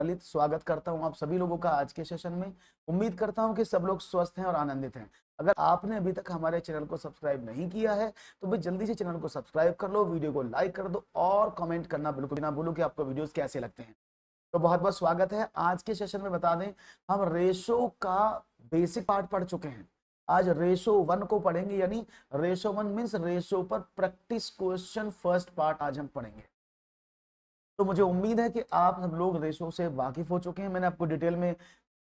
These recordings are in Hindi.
ललित स्वागत करता हूं आप सभी लोगों का आज के सेशन में। उम्मीद करता हूं कि सब लोग स्वस्थ हैं और आनंदित हैं। अगर आपने अभी तक हमारे चैनल को सब्सक्राइब नहीं किया है तो भाई जल्दी से चैनल को सब्सक्राइब कर लो, वीडियो को लाइक कर दो और कमेंट करना बिल्कुल ना भूलो कि आपको वीडियोस कैसे लगते हैं। तो बहुत बहुत स्वागत है। आज के सेशन में बता दें, हम रेशो का बेसिक पार्ट पढ़ चुके हैं। आज रेशो 1 को पढ़ेंगे, यानी रेशो 1 मीन्स रेशो पर प्रैक्टिस क्वेश्चन फर्स्ट पार्ट आज हम पढ़ेंगे। तो मुझे उम्मीद है कि आप सब लोग रेशो से वाकिफ हो चुके हैं। मैंने आपको डिटेल में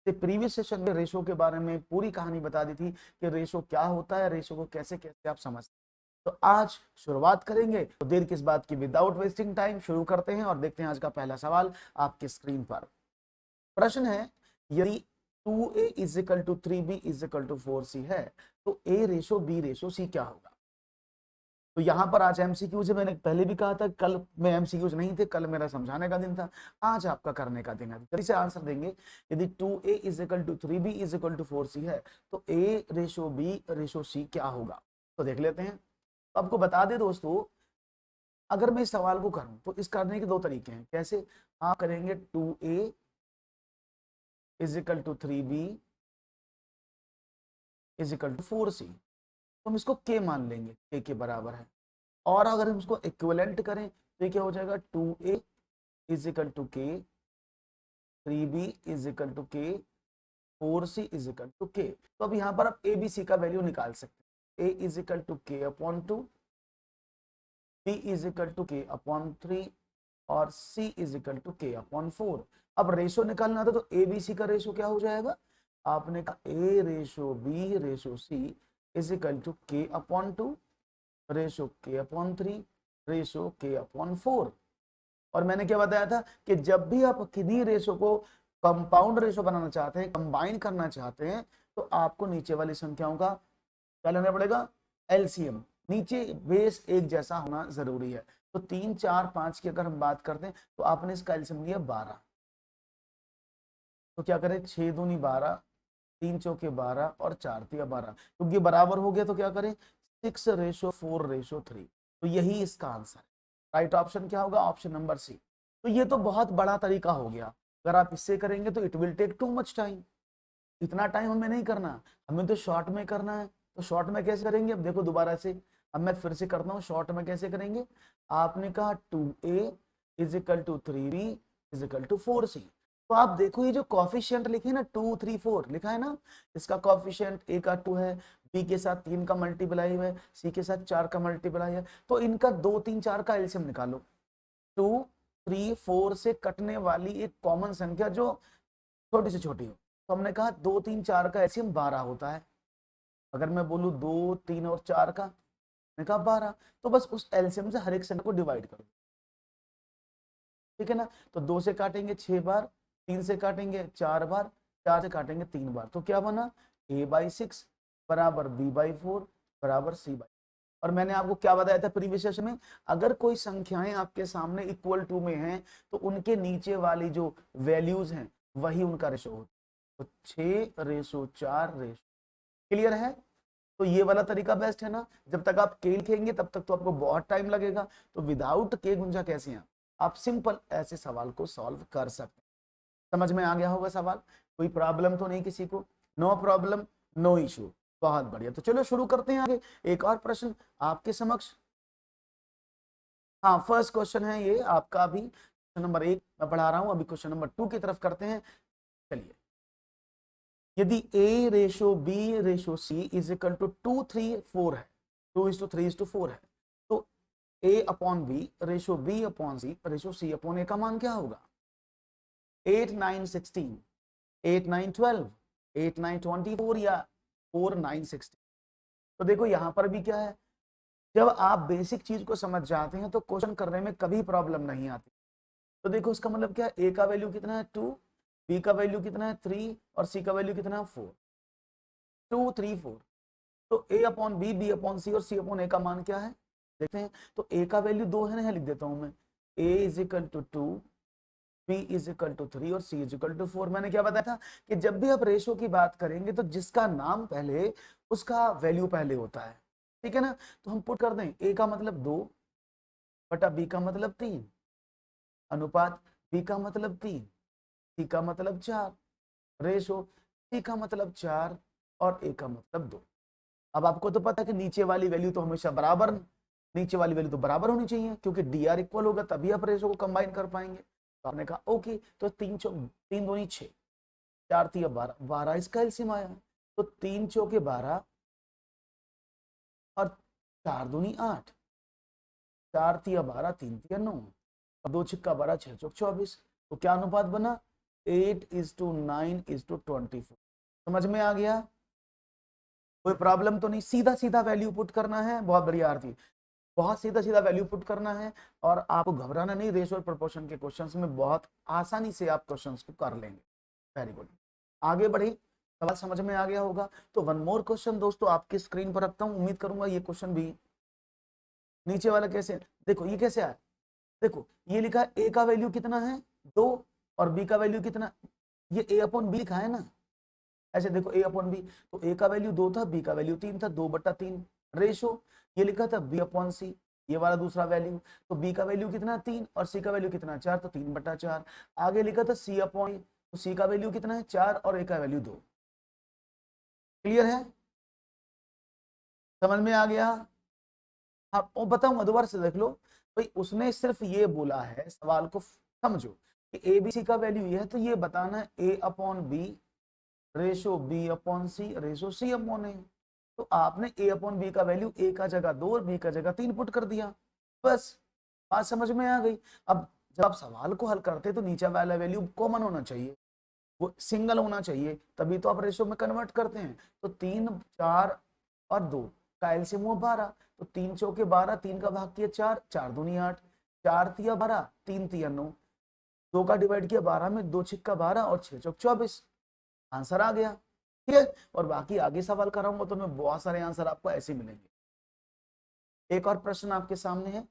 प्रीवियस सेशन में रेशो के बारे में पूरी कहानी बता दी थी कि रेशो क्या होता है, रेशो को कैसे कैसे आप समझते हैं। तो आज शुरुआत करेंगे, तो देर किस बात की, विदाउट वेस्टिंग टाइम शुरू करते हैं और देखते हैं आज का पहला सवाल आपके स्क्रीन पर। प्रश्न है, यदि 2a is equal to 3b is equal to 4c है तो a ratio b ratio c क्या होगा। तो यहां पर आज एमसीक्यूज है। मैंने पहले भी कहा था कल में एमसीक्यूज नहीं थे, कल मेरा समझाने का दिन था, आज आपका करने का दिन है। जल्दी से आंसर देंगे। यदि 2a is equal to 3b is equal to 4c है तो a ratio b ratio c क्या होगा। तो देख लेते हैं। तो आपको बता दे दोस्तों, अगर मैं इस सवाल को करूं तो इस करने के दो तरीके हैं। कैसे आप करेंगे, 2a is equal to 3b is equal to 4c, तो हम इसको k मान लेंगे, k के बराबर है। और अगर हम इसको इक्विवेलेंट करें तो ये क्या हो जाएगा, 2a is equal to k, 3b is equal to k, 4c is equal to k। तो अब यहाँ पर आप a b c का वैल्यू निकाल सकते हैं। a is equal to k upon 2, b is equal to k upon 3 और c is equal to k upon 4। अब रेशो निकालना था तो a b c का रेशो क्या हो जाएगा, आपने कहा a ratio b ratio c is equal to k upon 2 ratio k upon 3 ratio k upon 4। और मैंने क्या बताया था कि जब भी आप किन्हीं रेशो को कंपाउंड रेशो बनाना चाहते हैं, कंबाइन करना चाहते हैं, तो आपको नीचे वाली संख्याओं का क्या लेना पड़ेगा, एलसीएम। नीचे बेस एक जैसा होना जरूरी है। तो 3 4 5 की अगर हम बात करते हैं तो आपने इसका एलसीएम लिया 12। तो क्या करें, 6 दूनी 12, 3 चौके 12 और 4 तिया 12, क्योंकि बराबर हो गया तो क्या करें, 6 रेशो 4 रेशो 3। तो यही इसका आंसर है। राइट ऑप्शन क्या होगा, ऑप्शन नंबर सी। तो ये तो बहुत बड़ा तरीका हो गया। अगर आप इससे करेंगे तो it will take too much time. इतना टाइम हमें नहीं करना, हमें तो शॉर्ट में करना है। तो शॉर्ट में कैसे करेंगे, अब देखो दोबारा से, अब मैं फिर से करता हूँ, शॉर्ट में कैसे करेंगे। आपने कहा 2a is equal to 3b is equal to 4c। तो आप देखो ये जो कॉफिशियंट लिखे ना, 2 3 4 लिखा है ना, इसका कॉफिशियंट a का 2 है, b के साथ 3 का मल्टीप्लाई है, c के साथ 4 का मल्टीप्लाई है। तो इनका 2 3 4 का एलसीएम निकालो। 2 3 4 से कटने वाली एक कॉमन संख्या जो छोटी से छोटी हो, तो हमने कहा 2 3 4 का एलसीएम 12 होता है। अगर मैं बोलूं 2 3 और 4 का, मैंने कहा 12, तो बस उस एलसीएम से हर एक संख्या को डिवाइड करो। ठीक है ना। तो 2 से काटेंगे 6 बार, 3 से काटेंगे 4 बार, 4 से काटेंगे 3 बार। तो क्या बना, a/6 बराबर b/4 बराबर c/। और मैंने आपको क्या बताया था प्रीवियस सेशन में, अगर कोई संख्याएं आपके सामने इक्वल टू में हैं तो उनके नीचे वाली जो वैल्यूज हैं वही उनका रेशो होता है। तो 6 रेशो 4 रेशो, क्लियर है। तो ये वाला तरीका बेस्ट है ना। जब तक आप के लिखेंगे तब तक तो आपको बहुत टाइम लगेगा। तो विदाउट के गुंजा कैसे हैं आप सिंपल ऐसे सवाल को सॉल्व कर सकते हैं। समझ में आ गया होगा सवाल, कोई प्रॉब्लम तो नहीं किसी को, नो प्रॉब्लम नो इशू। बहुत बढ़िया, तो चलो शुरू करते हैं आगे। एक और प्रश्न आपके समक्ष। हाँ, फर्स्ट क्वेश्चन है ये आपका, अभी क्वेश्चन नंबर 1 मैं पढ़ा रहा हूं, अभी क्वेश्चन नंबर 2 की तरफ करते हैं। चलिए, यदि a ratio b ratio c is equal to 2 3 4 है, 2:3:4 है, तो a upon b ratio b upon c ratio c upon a का मान क्या होगा। 8 9 16, 8 9 12, 8 9 24 या 4 9 16। तो देखो यहां पर भी क्या है, जब आप बेसिक चीज को समझ जाते हैं तो क्वेश्चन करने में कभी प्रॉब्लम नहीं आती। तो देखो इसका मतलब क्या है, a का वैल्यू कितना है 2, b का वैल्यू कितना है 3 और c का वैल्यू कितना है 4, 2 3 4। तो a upon B, B upon C और सी अपॉन ए का मान क्या है, देखते हैं। तो a का वैल्यू 2 है ना, लिख देता हूं मैं, a is equal to 2, b is equal to 3 और c इज इक्वल टू 4। मैंने क्या बताया था कि जब भी आप रेशो की बात करेंगे तो जिसका नाम पहले उसका वैल्यू पहले होता है। ठीक है ना। तो हम पुट कर दें, a का मतलब 2 बटा b का मतलब 3 अनुपात b का मतलब 3, सी का मतलब 4, रेशो सी का मतलब 4 और ए का मतलब 2। अब आपको तो पता है कि नीचे वाली वैल्यू तो हमेशा बराबर, नीचे वाली वैल्यू तो बराबर होनी चाहिए, क्योंकि डी आर इक्वल होगा तभी आप रेशो को कंबाइन कर पाएंगे। तो आपने कहा ओके, तो 3 दूनी 6, 4 तिया 12, 12 इसका एलसीएम आया। तो 3 चौके 12 और 4 दूनी 8, 4 तिया 12, 3 तिया 9 और 2 छिक्का 12, 6 चौक 24। तो क्या अनुपात बना? 8:9:24। समझ में आ गया? कोई प्रॉब्लम तो नहीं? सीधा सीधा वैल्यू पुट करना है। बहुत बढ़िया आरती, बहुत सीधा सीधा वैल्यू पुट करना है और आपको घबराना नहीं। रेशियो और प्रोपोर्शन के क्वेश्चंस में बहुत आसानी से आप क्वेश्चंस को कर लेंगे। वेरी गुड, आगे बढ़े। सवाल समझ में आ गया होगा। तो वन मोर क्वेश्चन दोस्तों आपकी स्क्रीन पर रखता हूं, उम्मीद करूंगा ये क्वेश्चन भी। नीचे वाला कैसे, देखो ये कैसे आया, देखो ये लिखा ए का वैल्यू कितना है 2 और बी का वैल्यू कितना, ये ए अपॉन बी लिखा है ना, ऐसे देखो ए अपॉन बी, तो ए का वैल्यू 2 था, बी का वैल्यू 3 था, 2/3 रेशो। ये लिखा था बी अपॉन सी, ये वाला दूसरा वैल्यू, तो बी का वैल्यू कितना 3 और सी का वैल्यू कितना 4, तो 3/4। आगे लिखा था सी अपॉन, तो सी का वैल्यू कितना है 4 और ए का वैल्यू 2। क्लियर है? समझ में आ गया? हाँ वो बताऊंगा, दोबारा से देख लो भाई। उसने सिर्फ ये बोला है, सवाल को समझो कि ए बी सी का वैल्यू ये है, तो ये बताना है A upon B ratio B upon C ratio C upon A. तो आपने ए अपॉन बी का वैल्यू ए का जगह 2 और बी का जगह 3 पुट कर दिया, बस बात समझ में आ गई। अब जब आप सवाल को हल करते तो नीचे वाला वैल्यू कॉमन होना चाहिए, वो सिंगल होना चाहिए, तभी तो आप रेशो में कन्वर्ट करते हैं। तो 3, 4 और 2 का एलसीएम हुआ 12, तो 3 चौके 12, 3 का भाग किया 4, 4 दूनी 8, 4 तिया 12, 3 तिया 9, 2 का डिवाइड किया 12 में, 2 छिक्का 12 और 6 चौक 24, आंसर आ गया। ठीक है, और बाकी आगे सवाल कराऊंगा तो मैं बहुत सारे आंसर आपको ऐसे मिलेंगे। एक और प्रश्न आपके सामने है,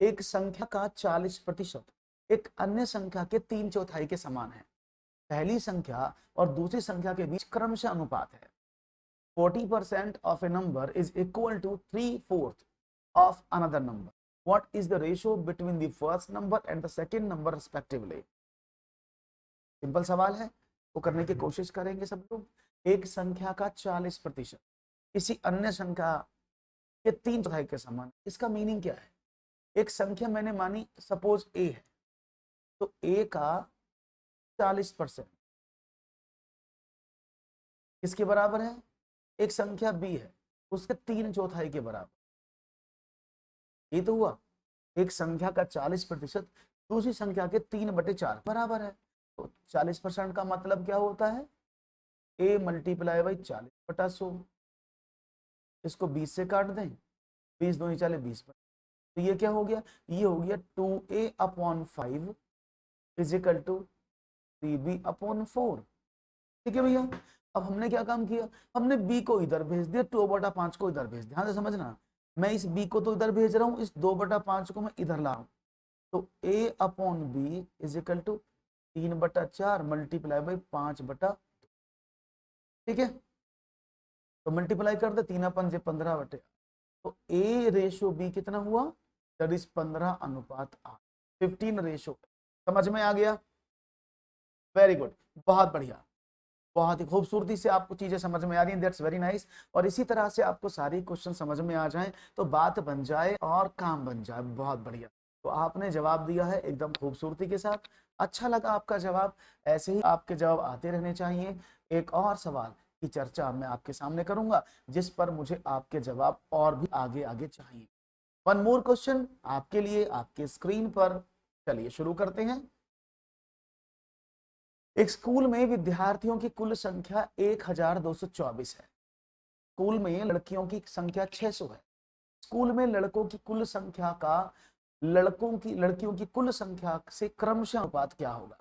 एक संख्या का 40% एक अन्य संख्या के 3/4 के समान है। पहली संख्या और दूसरी संख्या के बीच क्रमशः अनुपात है। 40% of a number is equal to 3/4 of another number. What is the ratio between the first number and the second number respectively? Simple सवाल है, वो करने की कोशिश करेंगे सब लोग। एक संख्या का 40% किसी अन्य संख्या के 3/4 के समान, इसका मीनिंग क्या है? एक संख्या मैंने मानी सपोज ए है, तो ए का 40% किसके बराबर है? एक संख्या बी है, उसके 3/4 के बराबर। ये तो हुआ एक संख्या का 40% दूसरी संख्या के 3/4 बराबर है। तो 40% का मतलब क्या होता है? a multiply by 40/100। इसको 20 से काट दें, 20 दूनी 40, 20 पर, तो ये क्या हो गया? ये हो गया 2a/5 is equal to 3b/4। ठीक है भैया। अब हमने क्या काम किया, हमने b को इधर भेज दिया, 2/5 को इधर भेज दिया। ध्यान से समझना, मैं इस b को तो इधर भेज रहा हूँ, इस 2/5 को मैं इधर ला रहा हूँ। तो a/b is equal to 3/4 multiply by 5/, ठीक है। तो मल्टीप्लाई कर दे, 3/15। तो a रेशो b कितना हुआ? That is 15:8, 15 ratio. समझ में आ गया? वेरी गुड, बहुत बढ़िया, बहुत ही खूबसूरती से आपको चीजें समझ में आ रही हैं। That's very nice. और इसी तरह से आपको सारी क्वेश्चन समझ में आ जाएं तो बात बन जाए और काम बन जाए। बहुत बढ़िया, तो आपने जवाब दिया है एकदम खूबसूरती के साथ। अच्छा लगा आपका जवाब, ऐसे ही आपके जवाब आते रहने चाहिए। एक और सवाल की चर्चा मैं आपके सामने करूंगा जिस पर मुझे आपके जवाब और भी आगे आगे चाहिए। वन मोर क्वेश्चन आपके लिए आपके स्क्रीन पर। चलिए शुरू करते हैं। एक स्कूल में विद्यार्थियों की कुल संख्या 1224 है। स्कूल में लड़कियों की संख्या 600 है। स्कूल में लड़कों की कुल संख्या का लड़कियों की कुल संख्या से क्रमशः अनुपात क्या होगा?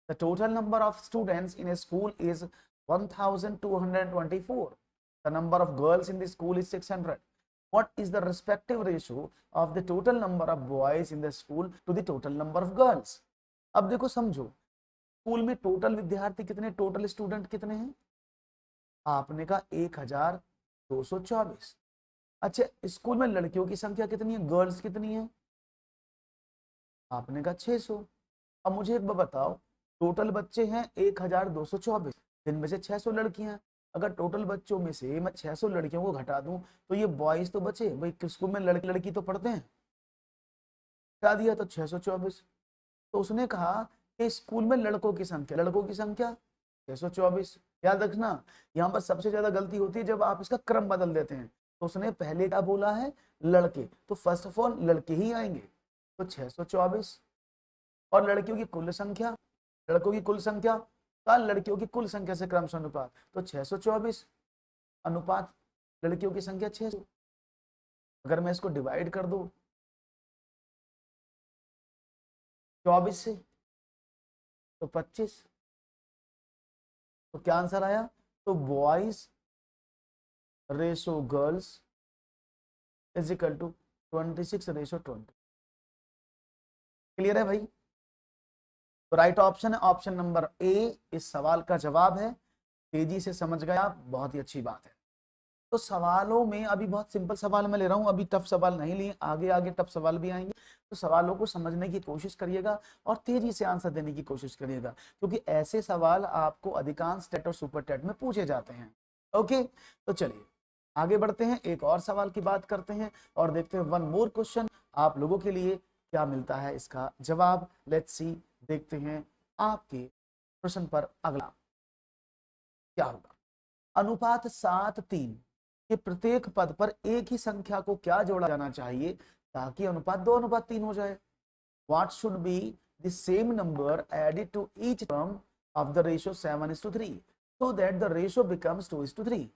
The total number of students in a school is 1224. The number of girls in the school is 600. What is the respective ratio of the total number of boys in the school to the total number of girls? अब देखो समझो, स्कूल में टोटल विद्यार्थी कितने, टोटल स्टूडेंट कितने हैं? आपने कहा 1224। अच्छा, स्कूल में लड़कियों की संख्या कितनी है, गर्ल्स कितनी है? आपने कहा 600। अब मुझे एक बात बताओ, टोटल बच्चे हैं 1224, जिनमें से 600 लड़कियां। अगर टोटल बच्चों में से मैं 600 लड़कियों को घटा दूं तो ये बॉयज तो बचे भाई, स्कूल में लड़की लड़की तो पढ़ते हैं, हटा दिया तो 624। तो उसने कहा कि स्कूल में लड़कों की संख्या 624। याद रखना, यहाँ पर सबसे ज्यादा गलती होती है जब आप इसका क्रम बदल देते हैं। तो उसने पहले क्या बोला है, लड़के, तो फर्स्ट ऑफ ऑल लड़के ही आएंगे, तो 624। और लड़कियों की कुल संख्या, लड़कों की कुल संख्या का लड़कियों की कुल संख्या से क्रमशः अनुपात, तो 624 अनुपात लड़कियों की संख्या 600। अगर मैं इसको डिवाइड कर दूं 24 से तो 25, तो क्या आंसर आया, तो boys ratio girls is equal to 26:20। Clear है भाई? तो राइट ऑप्शन है ऑप्शन नंबर ए, इस सवाल का जवाब है। तेजी से समझ गए आप, बहुत ही अच्छी बात है। तो सवालों में अभी बहुत सिंपल सवाल मैं ले रहा हूं, अभी टफ सवाल नहीं लिए, आगे आगे टफ सवाल भी आएंगे। तो सवालों को समझने की कोशिश करिएगा और तेजी से आंसर देने की कोशिश करिएगा, क्योंकि ऐसे सवाल आपको अधिकांश टेट और सुपर टेट में पूछे जाते हैं। ओके, तो चलिए आगे बढ़ते हैं, एक और सवाल की बात करते हैं और देखते हैं वन मोर क्वेश्चन आप लोगों के लिए क्या मिलता है इसका जवाब। लेट्स सी, देखते हैं आपके प्रश्न पर अगला क्या होगा। अनुपात 7:3 के प्रत्येक पद पर एक ही संख्या को क्या जोड़ा जाना चाहिए ताकि अनुपात 2:3 हो जाए। What should be the same number added to each term of the ratio 7:3 so that the ratio becomes 2:3?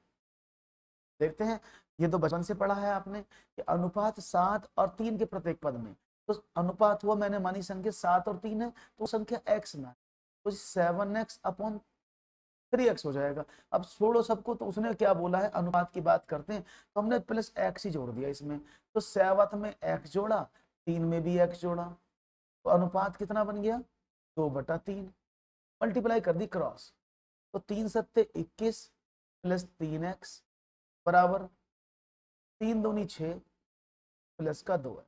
देखते हैं, ये तो बचपन से पढ़ा है आपने कि अनुपात 7 और 3 के प्रत्येक पद में, तो अनुपात हुआ मैंने मानी संख्या 7 और 3 है, तो संख्या x ना, तो 7x/3x हो जाएगा। अब छोड़ो सबको, तो उसने क्या बोला है, अनुपात की बात करते हैं, तो हमने प्लस x ही जोड़ दिया इसमें, तो 7 में x जोड़ा, 3 में भी x जोड़ा, तो अनुपात कितना बन गया, 2/3। मल्टीप्लाई कर दी क्रॉस, तो 3 सत्ते 21 प्लस 3x बराबर 3 दूनी 6 प्लस का 2 है।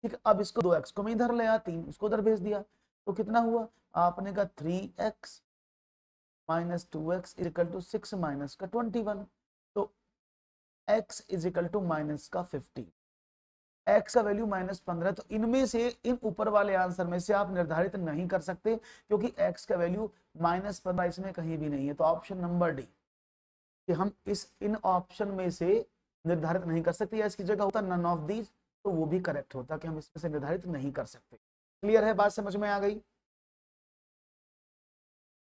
ठीक है, अब इसको 2x को मैं इधर ले आया, 3 उसको उधर भेज दिया, तो कितना हुआ, आपने कहा 3x minus 2x is equal to 6 minus का 21, तो x is equal to minus का 50, x का वैल्यू -15। तो इनमें से इन ऊपर वाले आंसर में से आप निर्धारित नहीं कर सकते, क्योंकि x का वैल्यू -15 इसमें कहीं भी नहीं है। तो ऑप्शन नंबर डी, कि हम इन ऑप्शन में से निर्धारित नहीं कर सकते, या इसकी जगह होता नन ऑफ दीज, तो वो भी करेक्ट होता कि हम इसमें से निर्धारित नहीं कर सकते। क्लियर है, बात समझ में आ गई?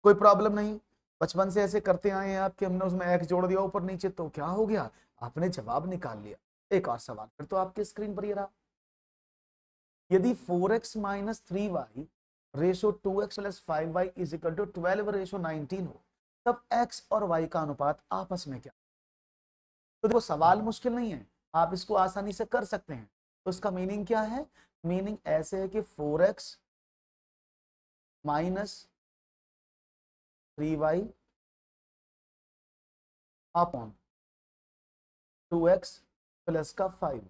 कोई प्रॉब्लम नहीं, बचपन से ऐसे करते आए हैं आप कि हमने उसमें x जोड़ दिया ऊपर नीचे, तो क्या हो गया, आपने जवाब निकाल लिया। एक और सवाल फिर तो आपके स्क्रीन पर ये रहा, यदि 4x minus 3y ratio 2x plus 5y is equal to 12 ratio 19 हो, तब x और y का अनुपात आपस में क्या। तो देखो सवाल मुश्किल नहीं है, आप इसको आसानी से कर सकते हैं। तो इसका मीनिंग क्या है, मीनिंग ऐसे है कि 4x minus 3y upon 2x plus का 5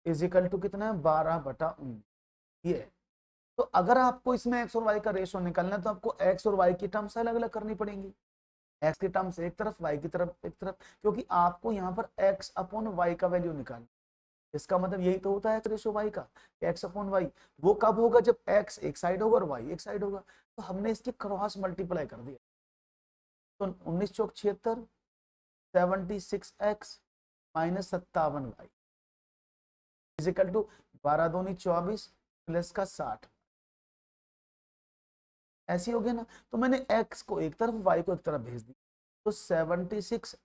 इज इक्वल टू कितना है, 12/19। ये है। तो अगर आपको इसमें x और y का रेशो निकालना है, तो आपको x और y की टर्म्स अलग अलग करनी पड़ेंगी। x की टर्म्स एक तरफ, y की तरफ एक तरफ, क्योंकि आपको यहाँ पर x अपॉन y का वैल्यू निकालना। इसका मतलब यही तो होता है x रेशो y का, x अपॉन y। वो कब होगा, जब x एक साइड होगा और y एक साइड होगा। तो हमने इसकी क्रॉस मल्टीप्लाई कर दिया, तो 19 चौक 76, 76x minus 57y is equal to 12 दूनी 24 प्लस का 60। ऐसी हो गया ना, तो मैंने x को एक तरफ y को एक तरफ भेज दी, तो 76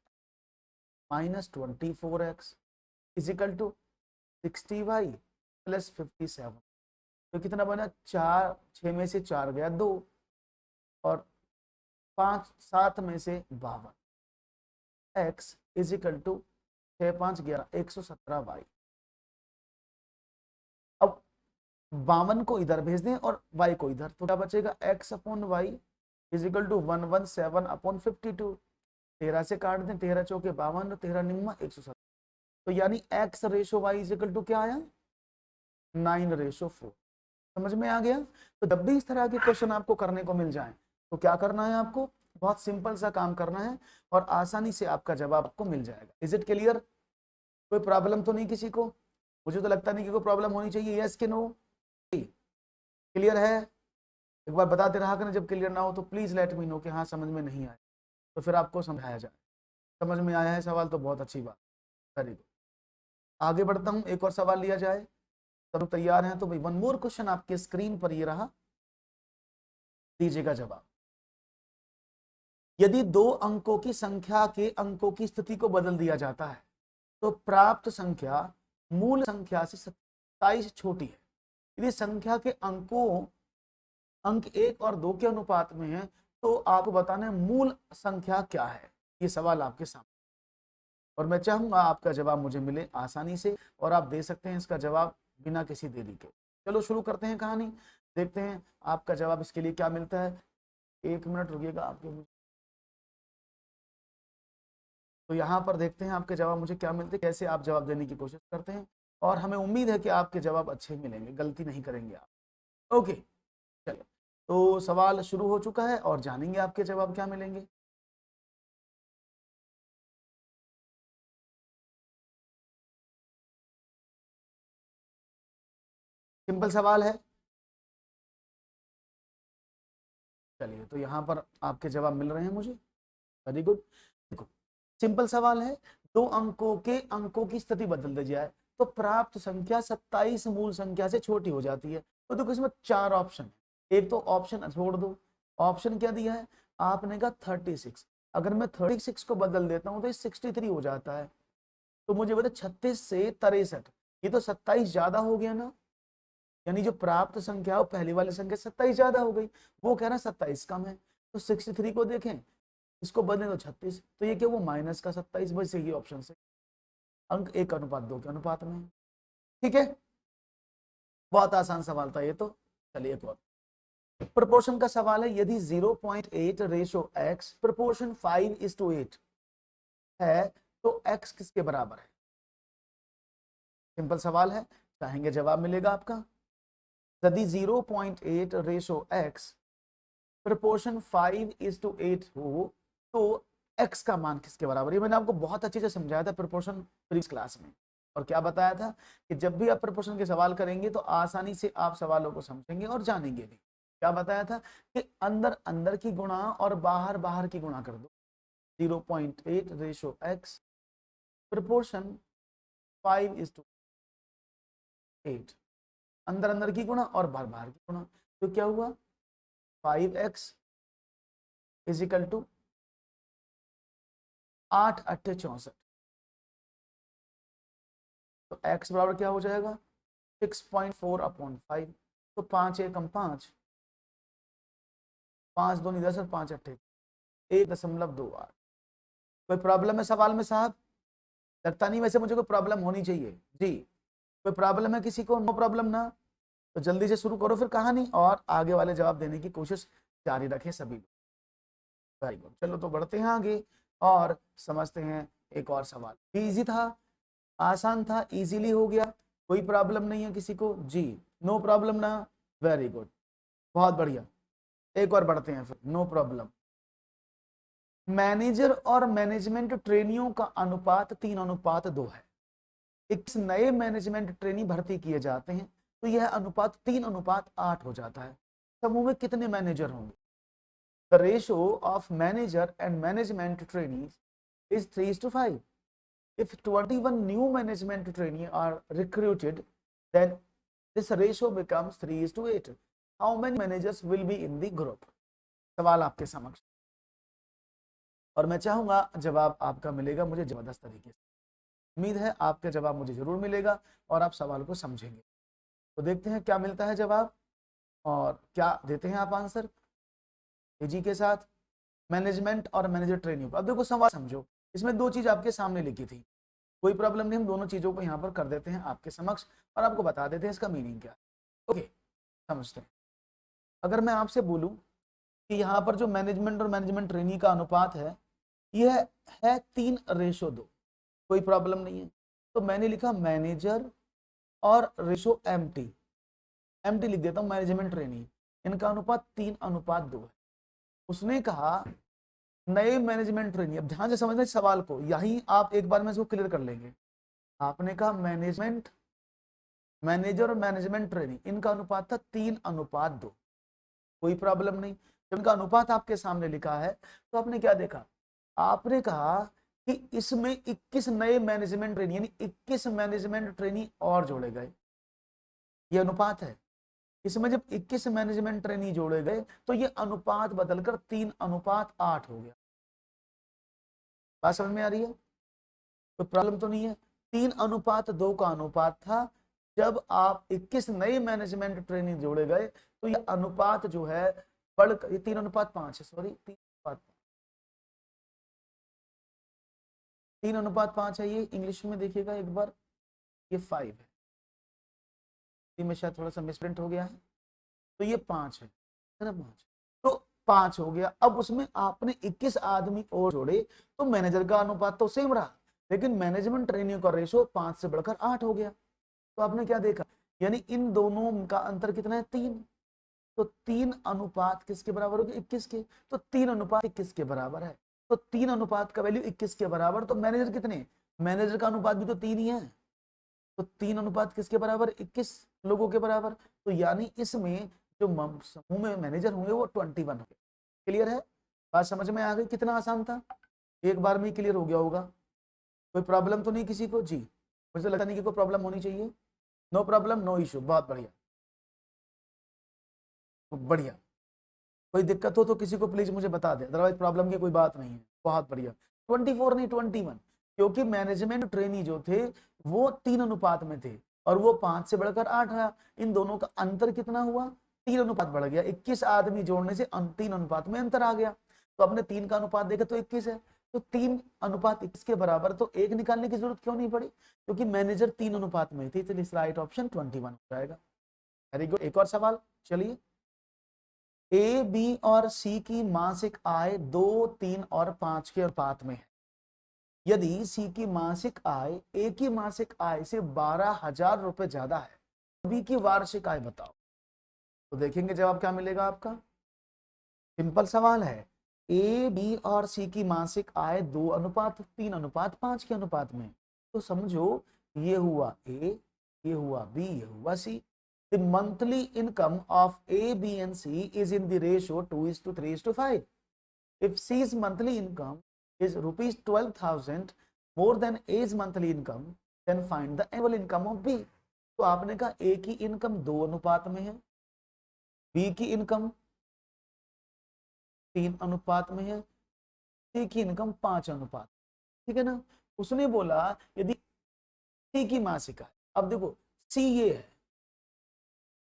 minus 24x is equal to 60y plus 57। तो कितना बना, 4, 6 में से 4 गया 2, और 5, 7 में से 52, x is equal to 6, 5, 11, 117y। अब 52 को इधर भेज दें और y को इधर, तो क्या बचेगा, x upon y is equal to 117 upon 52। 13 से काट दें, 13 चौके 52, 13 निम्मा 117। तो यानी x रेशो y इज इक्वल टू क्या आया, 9/4। समझ में आ गया? तो जब भी इस तरह के क्वेश्चन आपको करने को मिल जाए तो क्या करना है, आपको बहुत सिंपल सा काम करना है और आसानी से आपका जवाब आपको मिल जाएगा। Is it clear? कोई प्रॉब्लम तो नहीं किसी को? मुझे तो लगता नहीं कि कोई प्रॉब्लम होनी चाहिए। यस कि नो? क्लियर है? एक बार बताते रहा करें, जब क्लियर ना हो तो प्लीज लेट मी नो कि हाँ समझ में नहीं आया, तो फिर आपको समझाया जाए। समझ में आया है सवाल तो बहुत अच्छी बात। Very good. आगे बढ़ता हूँ, एक और सवाल लिया जाए। सब तैयार हैं तो भाई वन मोर क्वेश्चन आपके स्क्रीन पर ये रहा, दीजिएगा जवाब। यदि दो अंकों की संख्या के अंकों की स्थिति को बदल दिया जाता है तो प्राप्त संख्या मूल संख्या से 27 छोटी है। यदि संख्या के अंकों अंक 1 और 2 के अनुपात में है तो आपको बताना है मूल संख्या क्या है। ये सवाल आपके सामने और मैं चाहूंगा आपका जवाब मुझे मिले आसानी से और आप दे सकते हैं इसका जवाब बिना किसी देरी के। चलो शुरू करते हैं कहानी, देखते हैं आपका जवाब इसके लिए क्या मिलता है। 1 मिनट रुकिएगा आपके। तो यहाँ पर देखते हैं आपके जवाब मुझे क्या मिलते हैं, कैसे आप जवाब देने की कोशिश करते हैं और हमें उम्मीद है कि आपके जवाब अच्छे मिलेंगे, गलती नहीं करेंगे आप। ओके चलिए, तो सवाल शुरू हो चुका है और जानेंगे आपके जवाब क्या मिलेंगे। सिंपल सवाल है। चलिए, तो यहाँ पर आपके जवाब मिल रहे हैं मुझे। Very good. देखो, सिंपल सवाल है, दो अंकों के अंकों की स्थिति बदल दी जाए तो प्राप्त संख्या 27 मूल संख्या से छोटी हो जाती है। तो देखो इसमें 4 ऑप्शन है, एक तो ऑप्शन छोड़ दो। ऑप्शन क्या दिया है आपने कहा 36। अगर मैं 36 को बदल देता हूं तो ये 63 हो जाता है। तो मुझे बता 36 से 63, ये तो 27 ज्यादा हो गया ना, यानी जो प्राप्त संख्या है पहली वाली संख्या 27 ज्यादा हो गई। वो कह रहा है 27 कम है। तो 63 को देखें, इसको बदलें तो 36, तो ये क्या वो माइनस का 27। बस यही ऑप्शन से अंक 1:2 के अनुपात में। ठीक है, बहुत आसान सवाल था ये तो। चलिए एक और प्रोपोर्शन का सवाल है। यदि 0.8 रेशो x प्रोपोर्शन 5:8 है तो x किसके बराबर है? सिंपल सवाल है, चाहेंगे जवाब मिलेगा आपका। यदि 0.8 रेशो x प्रोपोर्शन 5:8 हो तो x का मान किसके बराबर है? मैंने आपको बहुत अच्छे से समझाया था प्रोपोर्शन प्रीवियस क्लास में, और क्या बताया था कि जब भी आप प्रोपोर्शन के सवाल करेंगे तो आसानी से आप सवालों को समझेंगे और जानेंगे भी। क्या बताया था कि अंदर अंदर की गुणा और बाहर बाहर की गुणा कर दो। 0.8 रेशो x प्रोपोर्शन 5:8, अंदर अंदर की गुणा और बाहर बाहर की गुणा। तो क्या हुआ 5x इज इक्वल टू 8×8 = 64। तो x बराबर क्या हो जाएगा 6.4/5। तो 5×1=5, 5×2=10 और 5×8 1.28। कोई प्रॉब्लम है सवाल में साहब? लगता नहीं वैसे मुझे कोई प्रॉब्लम होनी चाहिए जी। कोई प्रॉब्लम है किसी को? नो प्रॉब्लम ना? तो जल्दी से शुरू करो फिर कहानी और आगे वाले जवाब देने की कोशिश जारी रखें सभी। वेरी गुड, चलो तो बढ़ते हैं आगे और समझते हैं एक और सवाल। इजी था, आसान था, इजीली हो गया। कोई प्रॉब्लम नहीं है किसी को जी? नो प्रॉब्लम ना? वेरी गुड, बहुत बढ़िया। एक और बढ़ते हैं फिर, नो प्रॉब्लम। मैनेजर और मैनेजमेंट ट्रेनियों का अनुपात 3:2 है। एक नए मैनेजमेंट ट्रेनी भर्ती किए जाते हैं तो यह अनुपात 3:8 हो जाता है। समूह में कितने मैनेजर होंगे? The ratio of manager and management trainees is 3:5। If 21 new management trainee are recruited, then this ratio becomes 3:8. How many managers will be in the group? सवाल आपके समक्ष और मैं चाहूंगा जवाब आपका मिलेगा मुझे जबरदस्त तरीके से। उम्मीद है आपका जवाब मुझे जरूर मिलेगा और आप सवाल को समझेंगे। तो देखते हैं क्या मिलता है जवाब और क्या देते हैं आप आंसर तेजी के साथ। मैनेजमेंट और मैनेजर ट्रेनिंग, अब देखो सवाल समझो, इसमें दो चीज आपके सामने लिखी थी। कोई प्रॉब्लम नहीं, हम दोनों चीजों को यहाँ पर कर देते हैं आपके समक्ष और आपको बता देते हैं इसका मीनिंग क्या है। ओके, समझते हैं। अगर मैं आपसे बोलूं कि यहाँ पर जो मैनेजमेंट और मैनेजमेंट ट्रेनी का अनुपात है यह है 3:2, कोई प्रॉब्लम नहीं है। तो मैंने लिखा मैनेजर और रेशो एमटी, एमटी लिख देता हूँ, मैनेजमेंट ट्रेनी, इनका अनुपात 3:2 है। उसने कहा नए मैनेजमेंट ट्रेनी, अब ध्यान से समझना इस सवाल को, यही आप एक बार में इसको क्लियर कर लेंगे। आपने कहा मैनेजमेंट मैनेजर और मैनेजमेंट ट्रेनी, इनका अनुपात था 3:2, कोई प्रॉब्लम नहीं। जब इनका अनुपात आपके सामने लिखा है तो आपने क्या देखा, आपने कहा कि इसमें 21 नए मैनेजमेंट ट्रेनी यानी 21 मैनेजमेंट ट्रेनी और जोड़े गए, ये अनुपात है। इसमें जब 21 मैनेजमेंट ट्रेनी जोड़े गए तो ये अनुपात बदलकर 3:8 हो गया। बात समझ में आ रही है? तो प्रॉब्लम तो नहीं है। 3:2 का अनुपात था, जब आप 21 नए मैनेजमेंट ट्रेनी जोड़े गए तो ये अनुपात जो है बढ़, ये 3:5 है, सॉरी 3:5 है, ये इंग्लिश में देखिएगा एक बार, ये 5 है, में शायद थोड़ा सा मिसप्रिंट हो गया है, तो ये 5 है ना, 5 तो 5 हो गया। अब उसमें आपने 21 आदमी और जोड़े तो मैनेजर का अनुपात तो सेम रहा, लेकिन मैनेजमेंट ट्रेनियों का रेशो 5 से बढ़कर 8 हो गया। तो आपने क्या देखा, यानी इन दोनों का अंतर कितना है, 3। तो 3 अनुपात किसके बराबर हो गया, 21 के। तो 3 अनुपात 21 के बराबर है। तो 3 अनुपात का वैल्यू 21 के बराबर, तो मैनेजर कितने, मैनेजर का अनुपात भी तो 3 ही है। तो 3 अनुपात किसके बराबर, 21 लोगों के बराबर। तो यानी इसमें जो समूह में मैनेजर होंगे वो 21 होंगे। क्लियर है? बात समझ में आ गई? कितना आसान था, एक बार में क्लियर हो गया होगा। कोई प्रॉब्लम तो नहीं किसी को? जी, मुझे लगता नहीं कि कोई प्रॉब्लम होनी चाहिए। नो प्रॉब्लम, नो इशू, बहुत बढ़िया बढ़िया। कोई दिक्कत हो तो किसी को प्लीज मुझे बता दे, अदरवाइज प्रॉब्लम की कोई बात नहीं है। बहुत बढ़िया। 24 नहीं 21, क्योंकि मैनेजमेंट ट्रेनी जो थे वो 3 अनुपात में थे और वो 5 से बढ़कर 8 आया। इन दोनों का अंतर कितना हुआ, 3 अनुपात बढ़ गया। 21 आदमी जोड़ने से 3 अनुपात में अंतर आ गया। तो अपने 3 का अनुपात देखा तो 21 है, तो 3 अनुपात 21 के बराबर, तो 1 निकालने की जरूरत क्यों नहीं पड़ी, क्योंकि मैनेजर 3 अनुपात में थे, इसलिए राइट ऑप्शन 21 हो जाएगा। Very good. एक और सवाल, चलिए। ए, बी और सी की मासिक आय 2, 3 और 5 के अनुपात में है। यदि सी की मासिक आय ए की मासिक आय से 12,000 रुपए ज्यादा है, बी की वार्षिक आय बताओ। तो देखेंगे जवाब क्या मिलेगा आपका। सिंपल सवाल है, ए, बी और सी की मासिक आय 2:3:5 के अनुपात में। तो समझो ये हुआ ए, ये हुआ बी, ये हुआ सी। The monthly income of A, B and C is in the ratio 2:3:5. If C's monthly income is rupees 12,000 more than A's monthly income, then find the annual income of B. तो आपने कहा A की इनकम 2 अनुपात में है, B की इनकम 3 अनुपात में है, C की इनकम 5 अनुपात। ठीक है ना। उसने बोला यदि C की मासिक आय, अब देखो C ये है,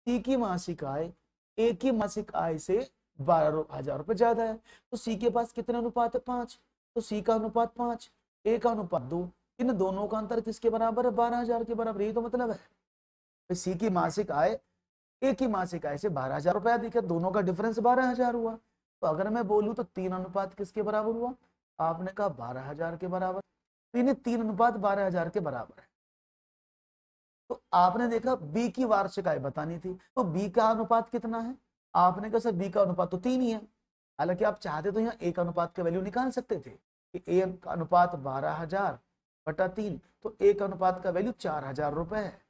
सी की मासिक आय ए की मासिक आय से 12,000 रुपए ज्यादा है, तो सी के पास कितने अनुपात है, 5। तो सी का अनुपात 5, ए का अनुपात 2, इन दोनों का अंतर किसके बराबर है, 12,000 के बराबर। यही तो मतलब है, सी की मासिक आय ए की मासिक आय से 12,000 रुपया अधिक है, दोनों का डिफरेंस 12,000 हुआ। तो अगर मैं बोलूं तो 3 अनुपात किसके बराबर हुआ, आपने कहा 12,000 के बराबर। तो 3 अनुपात 12,000 के बराबर है। तो आपने देखा बी की वार्षिक आय बतानी थी, तो बी का अनुपात कितना है, आपने कहा सर बी का अनुपात तो 3 ही है। हालांकि आप चाहते तो यहाँ ए का अनुपात का वैल्यू निकाल सकते थे कि ए का अनुपात 12,000/3, तो ए का अनुपात का वैल्यू 4,000 रुपए है।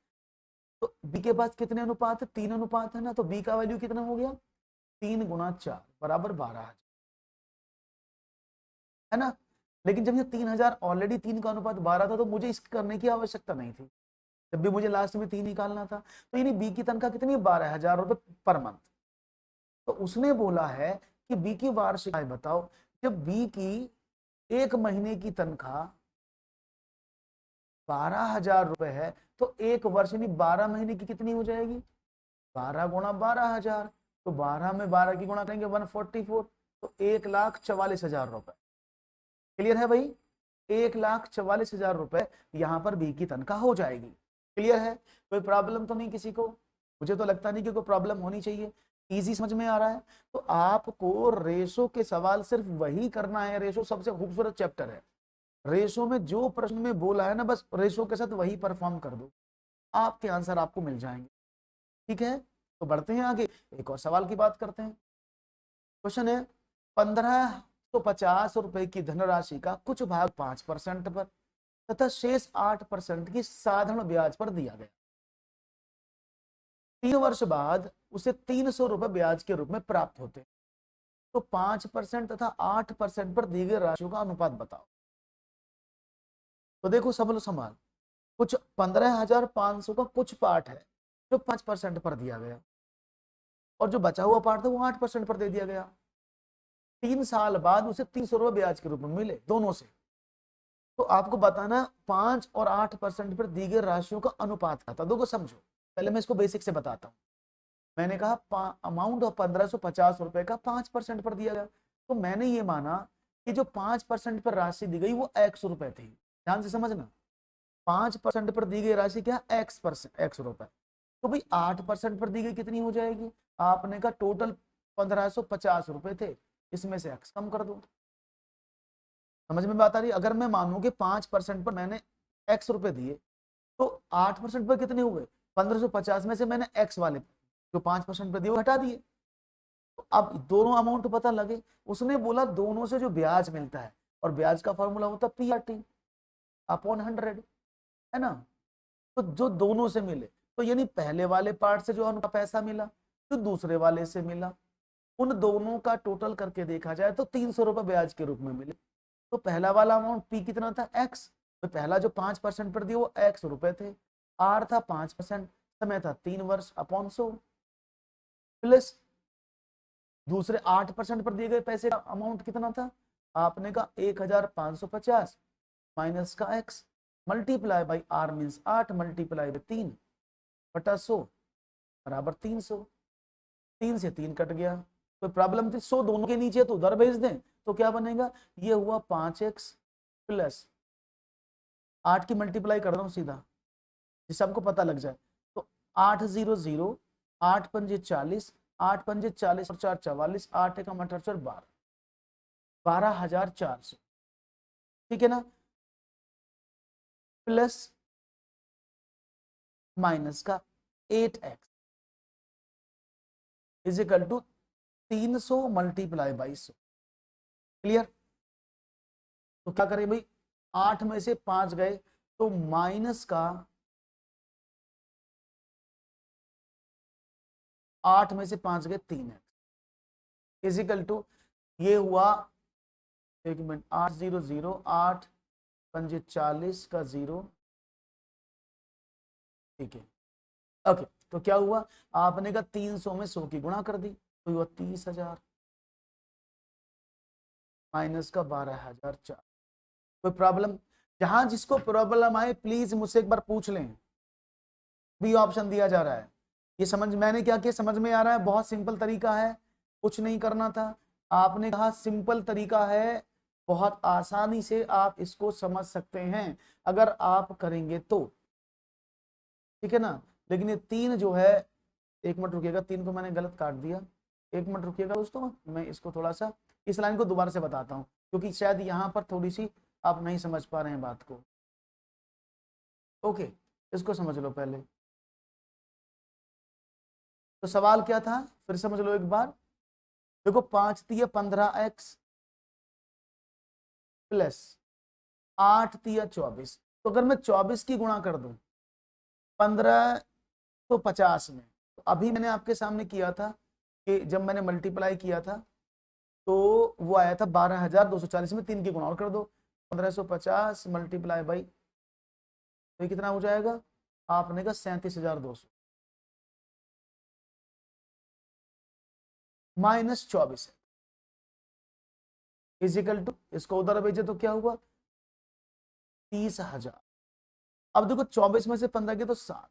तो बी के पास कितने अनुपात है, 3 अनुपात है ना, तो बी का वैल्यू कितना हो गया, 3 × 4 बराबर 12,000, है ना। लेकिन जब ये 3,000 ऑलरेडी 3 का अनुपात 12 था, तो मुझे इसकी करने की आवश्यकता नहीं थी, जब भी मुझे लास्ट में 3 निकालना था। तो यानी बी की तनख्वाह कितनी है, 12,000 रुपए पर मंथ। तो उसने बोला है कि बी की वार्षिक आय बताओ। जब बी की एक महीने की तनख्वाह 12,000 रुपए है, तो एक वर्ष यानी 12 महीने की कितनी हो जाएगी, 12 × 12,000। तो 12 में 12 की गुणा करेंगे 144, तो 1,44,000 रुपए। क्लियर है भाई, 1,44,000 रुपए यहां पर बी की तनख्वाह हो जाएगी। क्लियर है? कोई प्रॉब्लम तो नहीं किसी को? मुझे तो लगता नहीं कि कोई प्रॉब्लम होनी चाहिए। इजी समझ में आ रहा है? तो आपको रेशो के सवाल सिर्फ वही करना है, रेशो सबसे खूबसूरत चैप्टर है। रेशो में जो प्रश्न में बोला है ना, बस रेशो के साथ वही परफॉर्म कर दो, आपके आंसर आपको मिल जाएंगे। ठीक है, तो बढ़ते हैं आगे, एक और सवाल की बात करते हैं। क्वेश्चन है 1550 रुपए की धनराशि का कुछ भाग 5% पर तथा शेष 8% की साधारण ब्याज पर दिया गया। 3 वर्ष बाद उसे 300 रुपए ब्याज के रूप में प्राप्त होते, तो 5% तथा 8% पर दी गई राशियों का अनुपात बताओ। तो देखो सब लोग संभाल, कुछ 15,500 का कुछ पार्ट है जो 5% पर दिया गया और जो बचा हुआ पार्ट था वो 8% पर दे दिया गया। 3 साल बाद उसे 300 रुपए ब्याज के रूप में मिले दोनों से। तो आपको बताना 5 और 8% पर दी गई राशियों का अनुपात क्या था। देखो समझो, पहले मैं इसको बेसिक से बताता हूँ। मैंने कहा अमाउंट ऑफ 1550 रुपए का 5% पर दिया गया, तो मैंने ये माना कि जो 5% पर राशि दी गई वो x रुपए थी। ध्यान से समझना, 5% पर दी गई राशि क्या, x रुपए। तो भाई 8% पर दी गई कितनी हो जाएगी, आपने कहा टोटल 1550 रुपए थे, इसमें से x कम कर दो। समझ में बात आ रही। अगर मैं मानूं कि 5% पर मैंने x रुपए दिए तो 8% पर कितने हुए, 1550 में से मैंने x वाले जो 5% पर दिए वो हटा दिए। तो अब दोनों अमाउंट पता लगे। उसने बोला दोनों से जो ब्याज मिलता है, और ब्याज का फॉर्मूला होता है PRT अपॉन 100, है ना। तो जो दोनों से मिले, तो यानी पहले वाले पार्ट से जो उनका पैसा मिला, तो दूसरे वाले से मिला, उन दोनों का टोटल करके देखा जाए तो 300 रुपए ब्याज के रूप में मिले। तो पहला वाला अमाउंट P कितना था, x। तो पहला जो 5% पर दिया वो x रुपए थे, R था 5%, समय था 3 वर्ष अपॉन 100, प्लस दूसरे 8% पर दिए गए पैसे का अमाउंट कितना था, आपने कहा 1550 माइनस का x multiply by R means 8 multiply by 3 बटा 100 बराबर 300। 3 से 3 कट गया, कोई प्रॉब्लम थी। 100 दोनों के नीचे तो उधर भेज दें, तो क्या बनेगा, ये हुआ 5x प्लस 8 की मल्टीप्लाई कर रहा हूं सीधा जिससे आपको पता लग जाए। तो 800, 8 पंजे 40, 8 पंजे 40 और 4 44, 8 एकम 18 और 12, 12,400, ठीक है ना, प्लस माइनस का 8x is equal to 300 multiply by 100। Clear. तो क्या करें भाई, 8 में से 5 गए तो माइनस का 8 में से 5 गए 3x इजिकल टू ये हुआ, एक मिनट, 800, 8 पंजे 40 का 0, ठीक है। ओके, तो क्या हुआ, आपने कहा 300 में 100 की गुणा कर दी तो हुआ 30,000 माइनस का 12,004। कोई प्रॉब्लम, जहां जिसको प्रॉब्लम आए प्लीज मुझसे एक बार पूछ लें। बी ऑप्शन दिया जा रहा है, ये समझ, मैंने क्या किया समझ में आ रहा है, बहुत सिंपल तरीका है, कुछ नहीं करना था। आपने कहा सिंपल तरीका है, बहुत आसानी से आप इसको समझ सकते हैं अगर आप करेंगे तो, ठीक है ना। लेकिन ये 3 जो है, एक मिनट रुकिएगा, 3 को मैंने गलत काट दिया, एक मिनट रुकिएगा दोस्तों, मैं इसको थोड़ा सा इस लाइन को दोबारा से बताता हूँ क्योंकि शायद यहाँ पर थोड़ी सी आप नहीं समझ पा रहे हैं बात को। ओके, इसको समझ लो पहले। तो सवाल क्या था, फिर समझ लो एक बार। देखो 5 तिया 15x प्लस 8 तिया 24, तो अगर मैं 24 की गुणा कर दूं 1550 में, तो अभी मैंने आपके सामने किया था कि जब मैंने मल्टीप्लाई किया था तो वो आया था 12,240 में 3 की गुणा और कर दो, 1550 मल्टीप्लाई बाई, तो ये कितना हो जाएगा, आपने कहा 37,200 माइनस 24 इजिकल टू, इसको उधर भेजे तो क्या हुआ 30,000। अब देखो 24 में से 15 के तो 7,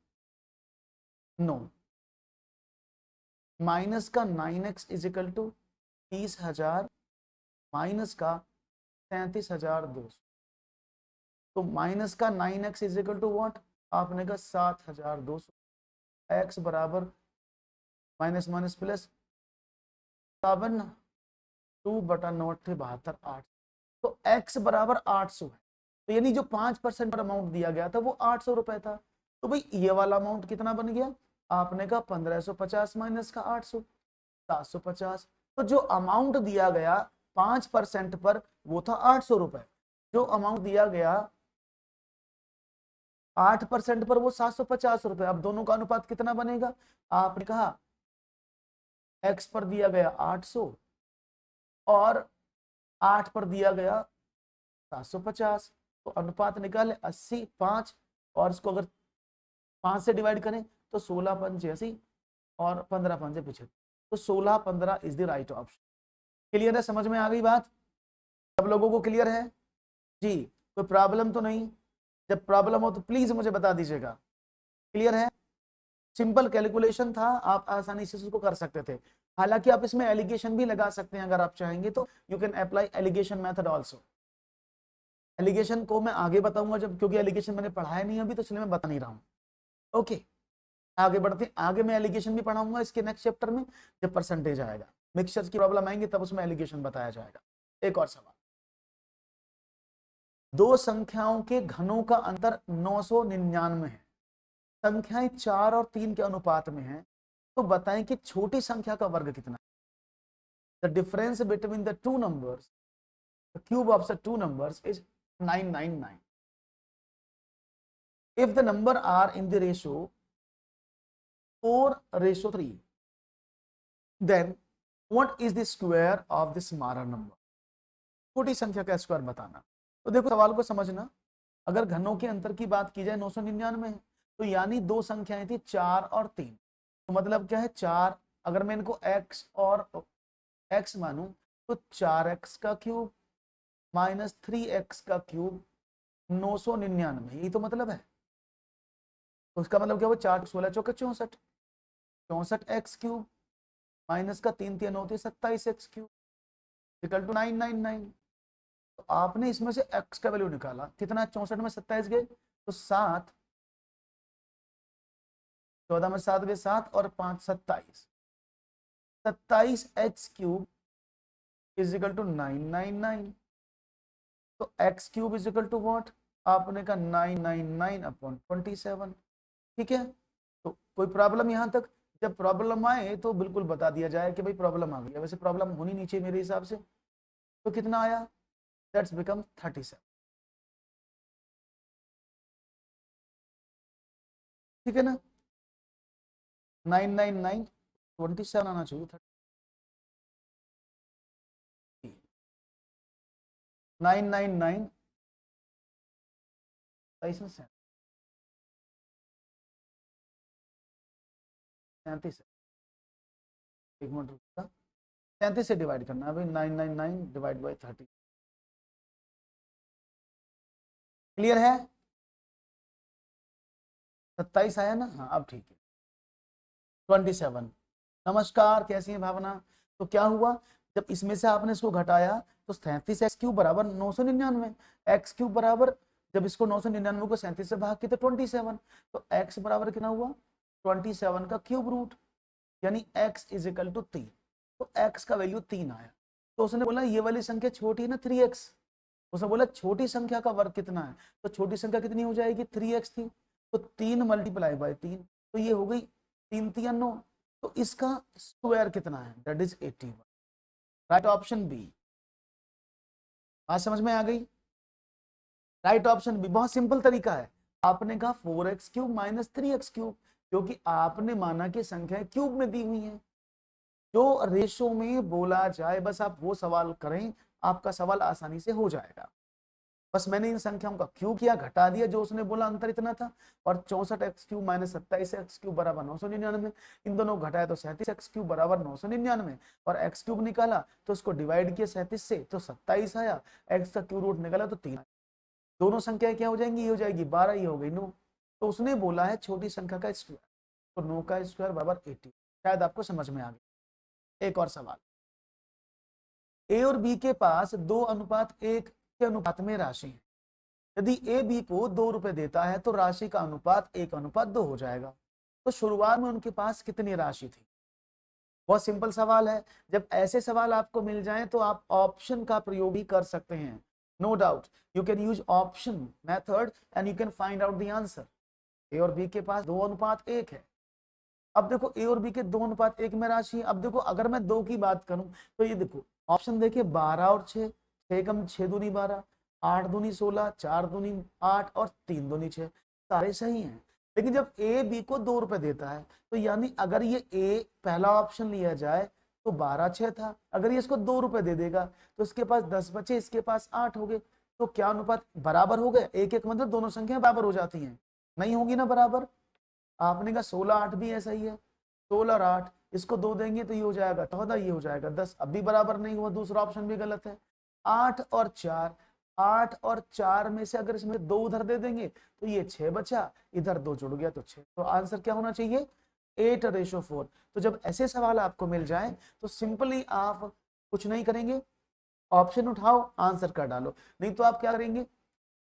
9 माइनस का 9x इजिकल टू 30,000 माइनस का 37,200, तो माइनस का 9x इजिकल टू व्हाट, आपने कहा 7,200, x बराबर माइनस माइनस प्लस 7 2 बटा 9 72 8, तो x बराबर 800 है। तो यानी जो 5% पर अमाउंट दिया गया था वो 800 रुपए था। तो भाई ये वाला अमाउंट कितना बन गया, आपने कहा 1550 माइनस का 800, 750। तो जो अमाउंट दिया गया 5% पर वो था 800 रुपए, जो अमाउंट दिया गया 8% पर वो 750 रुपए। अब दोनों का अनुपात कितना बनेगा? आपने कहा x पर दिया गया 800 और 8 पर दिया गया 750, तो अनुपात निकाले 80 5, और इसको अगर 5 से डिवाइड करें तो 16 पंच 80 और 15 पंच 75, तो 16 15 is the right option. Clear है? समझ में आ गई बात? सब लोगों को क्लियर है जी? कोई प्रॉब्लम तो नहीं? जब प्रॉब्लम हो तो प्लीज मुझे बता दीजिएगा। क्लियर है? सिंपल कैलकुलेशन था, आप आसानी से इसको कर सकते थे। हालांकि आप इसमें एलिगेशन भी लगा सकते हैं अगर आप चाहेंगे तो, you can apply alligation method also. Alligation को मैं आगे बताऊंगा जब, क्योंकि एलिगेशन मैंने पढ़ाया नहीं अभी, तो इसलिए मैं बता नहीं रहा हूँ। ओके, आगे बढ़ते हैं। आगे मैं एलिगेशन भी पढ़ाऊंगा इसके नेक्स्ट चैप्टर में, जब परसेंटेज आएगा, मिक्सचर्स की प्रॉब्लम आएंगे तब उसमें एलिगेशन बताया जाएगा। एक और सवाल, दो संख्याओं के घनों का अंतर 999 है, संख्याएं 4 और 3 के अनुपात में है, तो बताएं कि छोटी संख्या का वर्ग कितना है। The difference between the two numbers, the cube of the two numbers is 999। if the number are in the ratio 4:3, then what is the square of the smaller number? छोटी संख्या का स्क्वायर बताना। तो देखो सवाल को समझना, अगर घनों के अंतर की बात की जाए 999 है, तो यानी दो संख्याएं थी 4 और 3, तो मतलब क्या है 4, अगर मैं इनको x और x मानूं तो 4x का क्यूब माइनस 3x का क्यूब 999, यही तो मतलब है। तो उसका मतलब क्या हुआ, 4 16 चौके 64, 64x क्यूब माइनस का 3 3 होती है 27x क्यूब इक्वल टू 999। तो आपने इसमें से x का वैल्यू निकाला, कितना 64 में 27 गए तो 7, 14 में 7 गए 7 और 5 27, 27x cube is equal to 999। तो x cube is equal to what, आपने कहा 999 अपॉन 27। ठीक है, तो कोई प्रॉब्लम यहां तक? जब प्रॉब्लम आए तो बिल्कुल बता दिया जाए कि भाई प्रॉब्लम आ गई है, वैसे प्रॉब्लम होनी नहीं चाहिए मेरे हिसाब से। तो कितना आया, दैट्स बिकम 37। ठीक है ना, 999 27 आना चाहिए, 999 37, एक मिनट रुकता, 37 से डिवाइड करना है भाई, 999 डिवाइड बाई 30। क्लियर है? 27 आया ना? हाँ अब ठीक है। 27, नमस्कार, कैसी है भावना? तो क्या हुआ, जब इसमें से आपने इसको घटाया तो 37x क्यूब बराबर 999, एक्स क्यूब बराबर, जब इसको 999 को 37 से भाग के तो 27, तो x बराबर कितना हुआ 27 का क्यूब रूट, यानी x इज इक्वल टू 3। तो x का वैल्यू 3 आया। तो उसने बोला ये वाली संख्या छोटी है ना 3x, उसने बोला छोटी संख्या का वर्ग कितना है, तो छोटी संख्या कितनी हो जाएगी 3x थी, तो 3 मल्टीप्लाई बाय 3, तो ये हो गई 3 3 9, तो इसका स्क्वायर कितना है, that is 81। Right option B. बात समझ में आ गई? राइट ऑप्शन बी, बहुत सिंपल तरीका है। आपने कहा 4x cube minus 3x cube, क्योंकि आपने माना कि संख्याएं क्यूब में दी हुई हैं। जो रेशो में बोला जाए बस आप वो सवाल करें, आपका सवाल आसानी से हो जाएगा। बस मैंने इन संख्याओं का क्यूब किया, घटा दिया, जो उसने बोला अंतर इतना था, और 64x cube minus 27x cube बराबर 999, इन दोनों घटाया तो 37x क्यूब बराबर 999, और x क्यूब निकाला तो उसको डिवाइड किया 37 से तो 27 आया, x का क्यूब रूट निकाला तो 3। दोनों संख्याएं क्या हो जाएंगी, ये हो जाएगी 12, ये हो गई 9। तो उसने बोला है छोटी संख्या का स्क्वायर, तो 9 का स्क्वायर बराबर 80। शायद आपको समझ में आ गया। एक और सवाल, ए और बी के पास 2:1 के अनुपात में राशि है। यदि ए बी को 2 रुपए देता है तो राशि का अनुपात 1:2 हो जाएगा। तो शुरुआत में उनके पास कितनी राशि थी? बहुत सिंपल सवाल है। जब ऐसे सवाल आपको मिल जाएं तो आप ऑप्शन का प्रयोग भी कर सकते हैं। No doubt you can use option method and you can find out the answer. A और बी के पास 2:1 है, अब देखो ए और बी के 2 अनुपात 1 में राशि है। अब देखो अगर मैं 2 की बात करूं तो ये देखो ऑप्शन देखिए 12 और 6, 6 कम 6 दूनी 12, 8 दूनी 16, 4 दूनी 8 और 3 दूनी 6, सारे सही हैं। लेकिन जब ए बी को 2 रुपए देता है तो यानी अगर ये ए पहला ऑप्शन लिया जाए तो 12 6 था, अगर ये इसको 2 रुपए दे देगा तो इसके पास 10 बचे, इसके पास 8 हो गए। तो क्या अनुपात बराबर हो गए? एक एक मतलब दोनों संख्या बराबर हो जाती हैं, नहीं होगी ना बराबर। आपने कहा 16 8 भी ऐसा ही है, 16 और 8 इसको 2 देंगे तो ये हो जाएगा 14, ये हो जाएगा 10, अब भी बराबर नहीं हुआ, दूसरा ऑप्शन भी गलत है। 8 और 4, 8 और 4 में से अगर इसमें 2 उधर दे देंगे तो ये 6 बचा, इधर 2 जुड़ गया तो 6। तो आंसर क्या होना चाहिए? 8:4। तो जब ऐसे सवाल आपको मिल जाए तो सिंपली आप कुछ नहीं करेंगे, ऑप्शन उठाओ आंसर कर डालो। नहीं तो आप क्या करेंगे,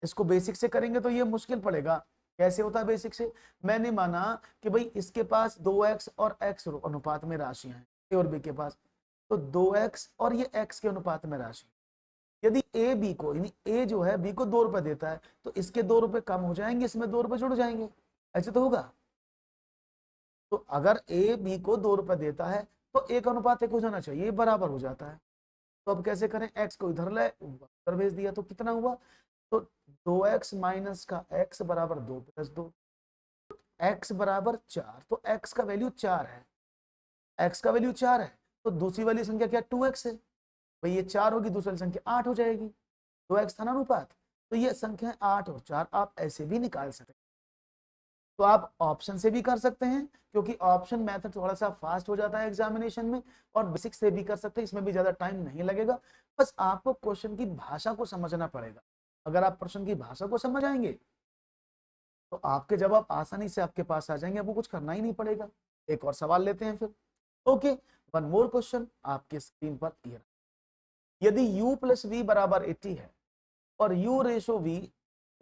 इसको बेसिक से करेंगे तो ये मुश्किल पड़ेगा। कैसे होता है बेसिक से? मैंने माना कि भाई इसके पास 2x और x अनुपात में राशियां हैं, ए और बी के पास, तो 2x और ये x के अनुपात में राशि। यदि ए बी को यानी ए जो है बी को 2 रुपए देता है तो इसके 2 रुपए कम हो जाएंगे, इसमें 2 रुपए जुड़ जाएंगे, ऐसे तो होगा। तो अगर ए बी को 2 रुपए देता है तो 1:1 हो जाना चाहिए, बराबर हो जाता है। तो अब कैसे करें? x को इधर ले उधर भेज दिया तो कितना हुआ? तो 2x माइनस का x बराबर 2 + 2, x बराबर 4। तो x का वैल्यू 4 है, x का वैल्यू 4 है तो दूसरी वाली संख्या क्या 2x है, भाई ये 4 होगी, दूसरी वाली संख्या 8 हो जाएगी। 2x था ना अनुपात, तो ये संख्या 8 और 4 आप ऐसे भी निकाल सकते हैं। तो आप ऑप्शन से भी कर सकते हैं क्योंकि ऑप्शन मेथड थोड़ा सा फास्ट हो जाता है एग्जामिनेशन में, और बेसिक से भी कर सकते हैं, इसमें भी ज्यादा टाइम नहीं लगेगा। बस आपको क्वेश्चन की भाषा को समझना पड़ेगा। अगर आप प्रश्न की भाषा को समझ आएंगे तो आपके जवाब आसानी से आपके पास आ जाएंगे, आपको कुछ करना ही नहीं पड़ेगा। एक और सवाल लेते हैं फिर। ओके, वन मोर क्वेश्चन आपके स्क्रीन पर ये, यदि u + v बराबर 80 है और u रेशो v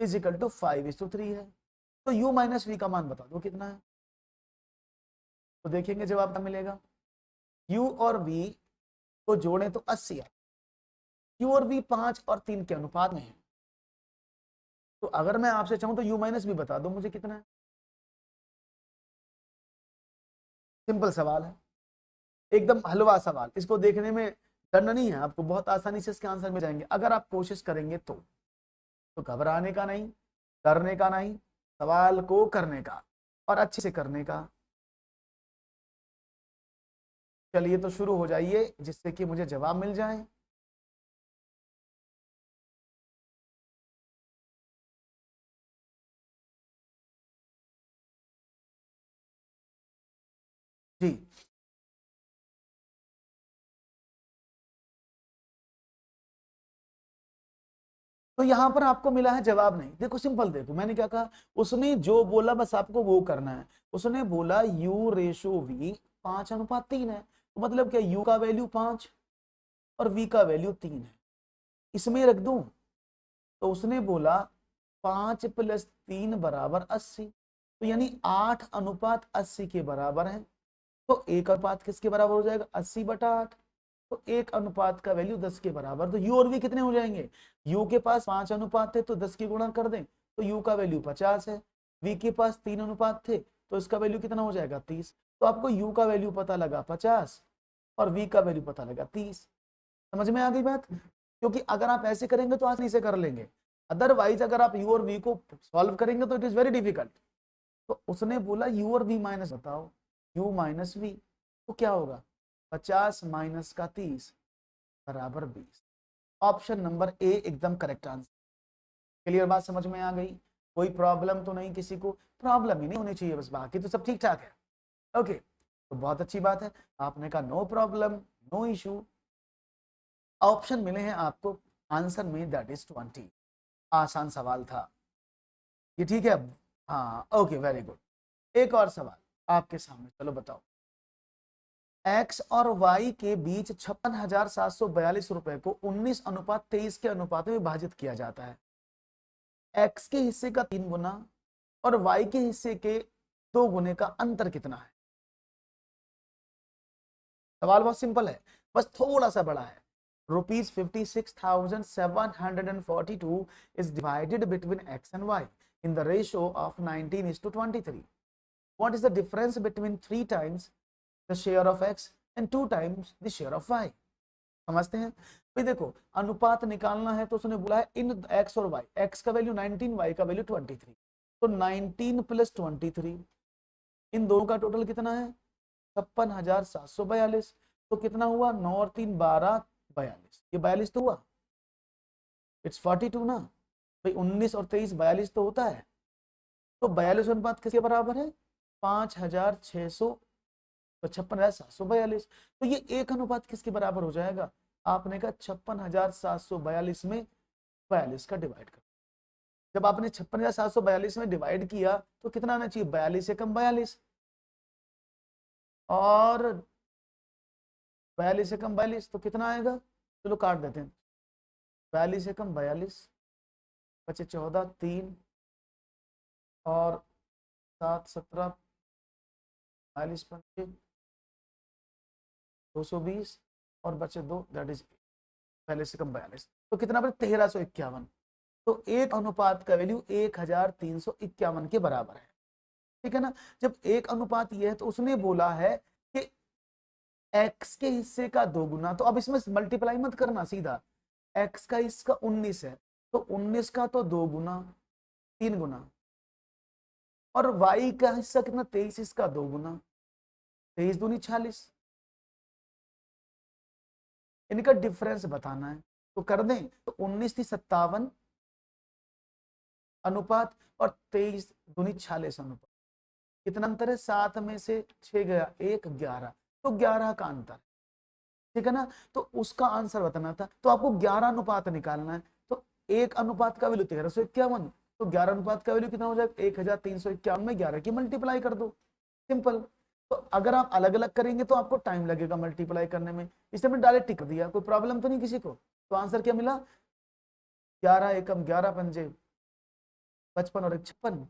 = 5:3 है तो u - v का मान बता दो कितना है। तो देखेंगे जवाब क्या मिलेगा। u और v को जोड़ें तो 80 है, u और v 5 और 3 के अनुपात में है। तो अगर मैं आपसे चाहूं तो u - v बता दो मुझे कितना है। सिंपल सवाल है, एकदम हलवा सवाल, इसको देखने में डरना नहीं है आपको, बहुत आसानी से इसके आंसर में जाएंगे अगर आप कोशिश करेंगे तो घबराने का नहीं, डरने का नहीं, सवाल को करने का और अच्छे से करने का। चलिए तो शुरू हो जाइए जिससे कि मुझे जवाब मिल जाए। जी, तो यहां पर आपको मिला है जवाब नहीं। देखो सिंपल, देखो मैंने क्या कहा, उसने जो बोला बस आपको वो करना है। उसने बोला u रेशो v 5:3 है, तो मतलब क्या u का वैल्यू 5 और v का वैल्यू 3 है, इसमें रख दूं। तो उसने बोला 5 + 3 = 80, तो यानी 8:80 के बराबर है। तो एक अनुपात किसके बराबर हो जाएगा? 80/8। तो एक अनुपात का वैल्यू 10 के बराबर। तो u और v कितने हो जाएंगे? u के पास 5 अनुपात थे तो 10 की गुणा कर दें तो u का वैल्यू 50 है। v के पास 3 अनुपात थे तो इसका वैल्यू कितना हो जाएगा? 30। तो आपको u का वैल्यू पता लगा 50 और v का वैल्यू पता लगा 30। समझ में आ गई बात? क्योंकि अगर आप ऐसे करेंगे तो आसानी से कर लेंगे, अदरवाइज अगर आप u और v को सॉल्व करेंगे तो इट इज वेरी डिफिकल्ट। तो उसने बोला u और v माइनस बताओ, u - v, तो क्या होगा? 50 माइनस का 30 बराबर 20। ऑप्शन नंबर ए एकदम करेक्ट आंसर। क्लियर बात समझ में आ गई? कोई प्रॉब्लम तो नहीं, किसी को प्रॉब्लम ही नहीं होनी चाहिए, बस बाकी तो सब ठीक ठाक है। ओके, तो बहुत अच्छी बात है, आपने कहा no problem no issue. Option मिले हैं आपको आंसर में, दैट इज 20। आसान सवाल था ये, ठीक है। हाँ ओके, वेरी गुड। एक और सवाल आपके सामने, चलो बताओ। x और y के बीच 56,742 रुपए को 19:23 के अनुपात में विभाजित किया जाता है। x के हिस्से का 3 गुना और y के हिस्से के 2 गुने का अंतर कितना है? सवाल बहुत सिंपल है, बस थोड़ा सा बड़ा है। ₹56,742 is divided between x and y in the ratio of 19:23. What is the difference between 3 times the share of X and 2 times the share of Y. समझते हैं भाई, देखो अनुपात निकालना है तो उसने बोला है इन एक्स और वाई, एक्स का वैल्यू 19, वाई का वैल्यू 23, तो 19 प्लस 23, इन दोनों का टोटल कितना है 56,742, तो कितना हुआ 9 और 3 12, 42, ये 42 तो हुआ, इट्स 42 ना भाई, 19 और 23 42 तो होता है, तो 42 अनुपात किसके बराबर है 5,600, तो 56,742, तो ये एक अनुपात किसके बराबर हो जाएगा, आपने कहा 56,742 में 42 का डिवाइड कर, जब आपने 56,742 में डिवाइड किया तो कितना आना चाहिए 42 से कम 42, और 42 से कम 42 तो कितना आएगा, चलो काट देते हैं, 42 से कम 42 बचे 14, 3 और 7 17, 42 पंचे 220 और बचे 2, दैट इज 42 से कम 42, तो कितना बचे 1351, तो एक अनुपात का वैल्यू 1351 के बराबर है। ठीक है ना, जब एक अनुपात ये है तो उसने बोला है कि x के हिस्से का 2 गुना, तो अब इसमें मल्टीप्लाई मत करना, सीधा x का इसका 19 है तो 19 का तो 2 गुना 3 गुना, और y का हिस्सा कितना 23, इसका 2 गुना 23 दूनी 46, इनका डिफरेंस बताना है तो कर दें, तो 19 थी 57 अनुपात और 23 दूनी 46 अनुपात, कितना अंतर है 7 में से 6 गया 1, 11, तो 11 का अंतर, ठीक है ना, तो उसका आंसर बताना था, तो आपको 11 अनुपात निकालना है, तो एक अनुपात का वैल्यू 1351, तो 11 अनुपात का वैल्यू कितना हो जाएगा 1351 में 11 की मल्टीप्लाई कर दो, सिंपल। तो अगर आप अलग अलग करेंगे तो आपको टाइम लगेगा मल्टीप्लाई करने में, इसलिए मैंने डायरेक्ट टिक दिया, कोई प्रॉब्लम तो नहीं किसी को, तो आंसर क्या मिला 11 एकम 11 पंजे 55 और 1 56,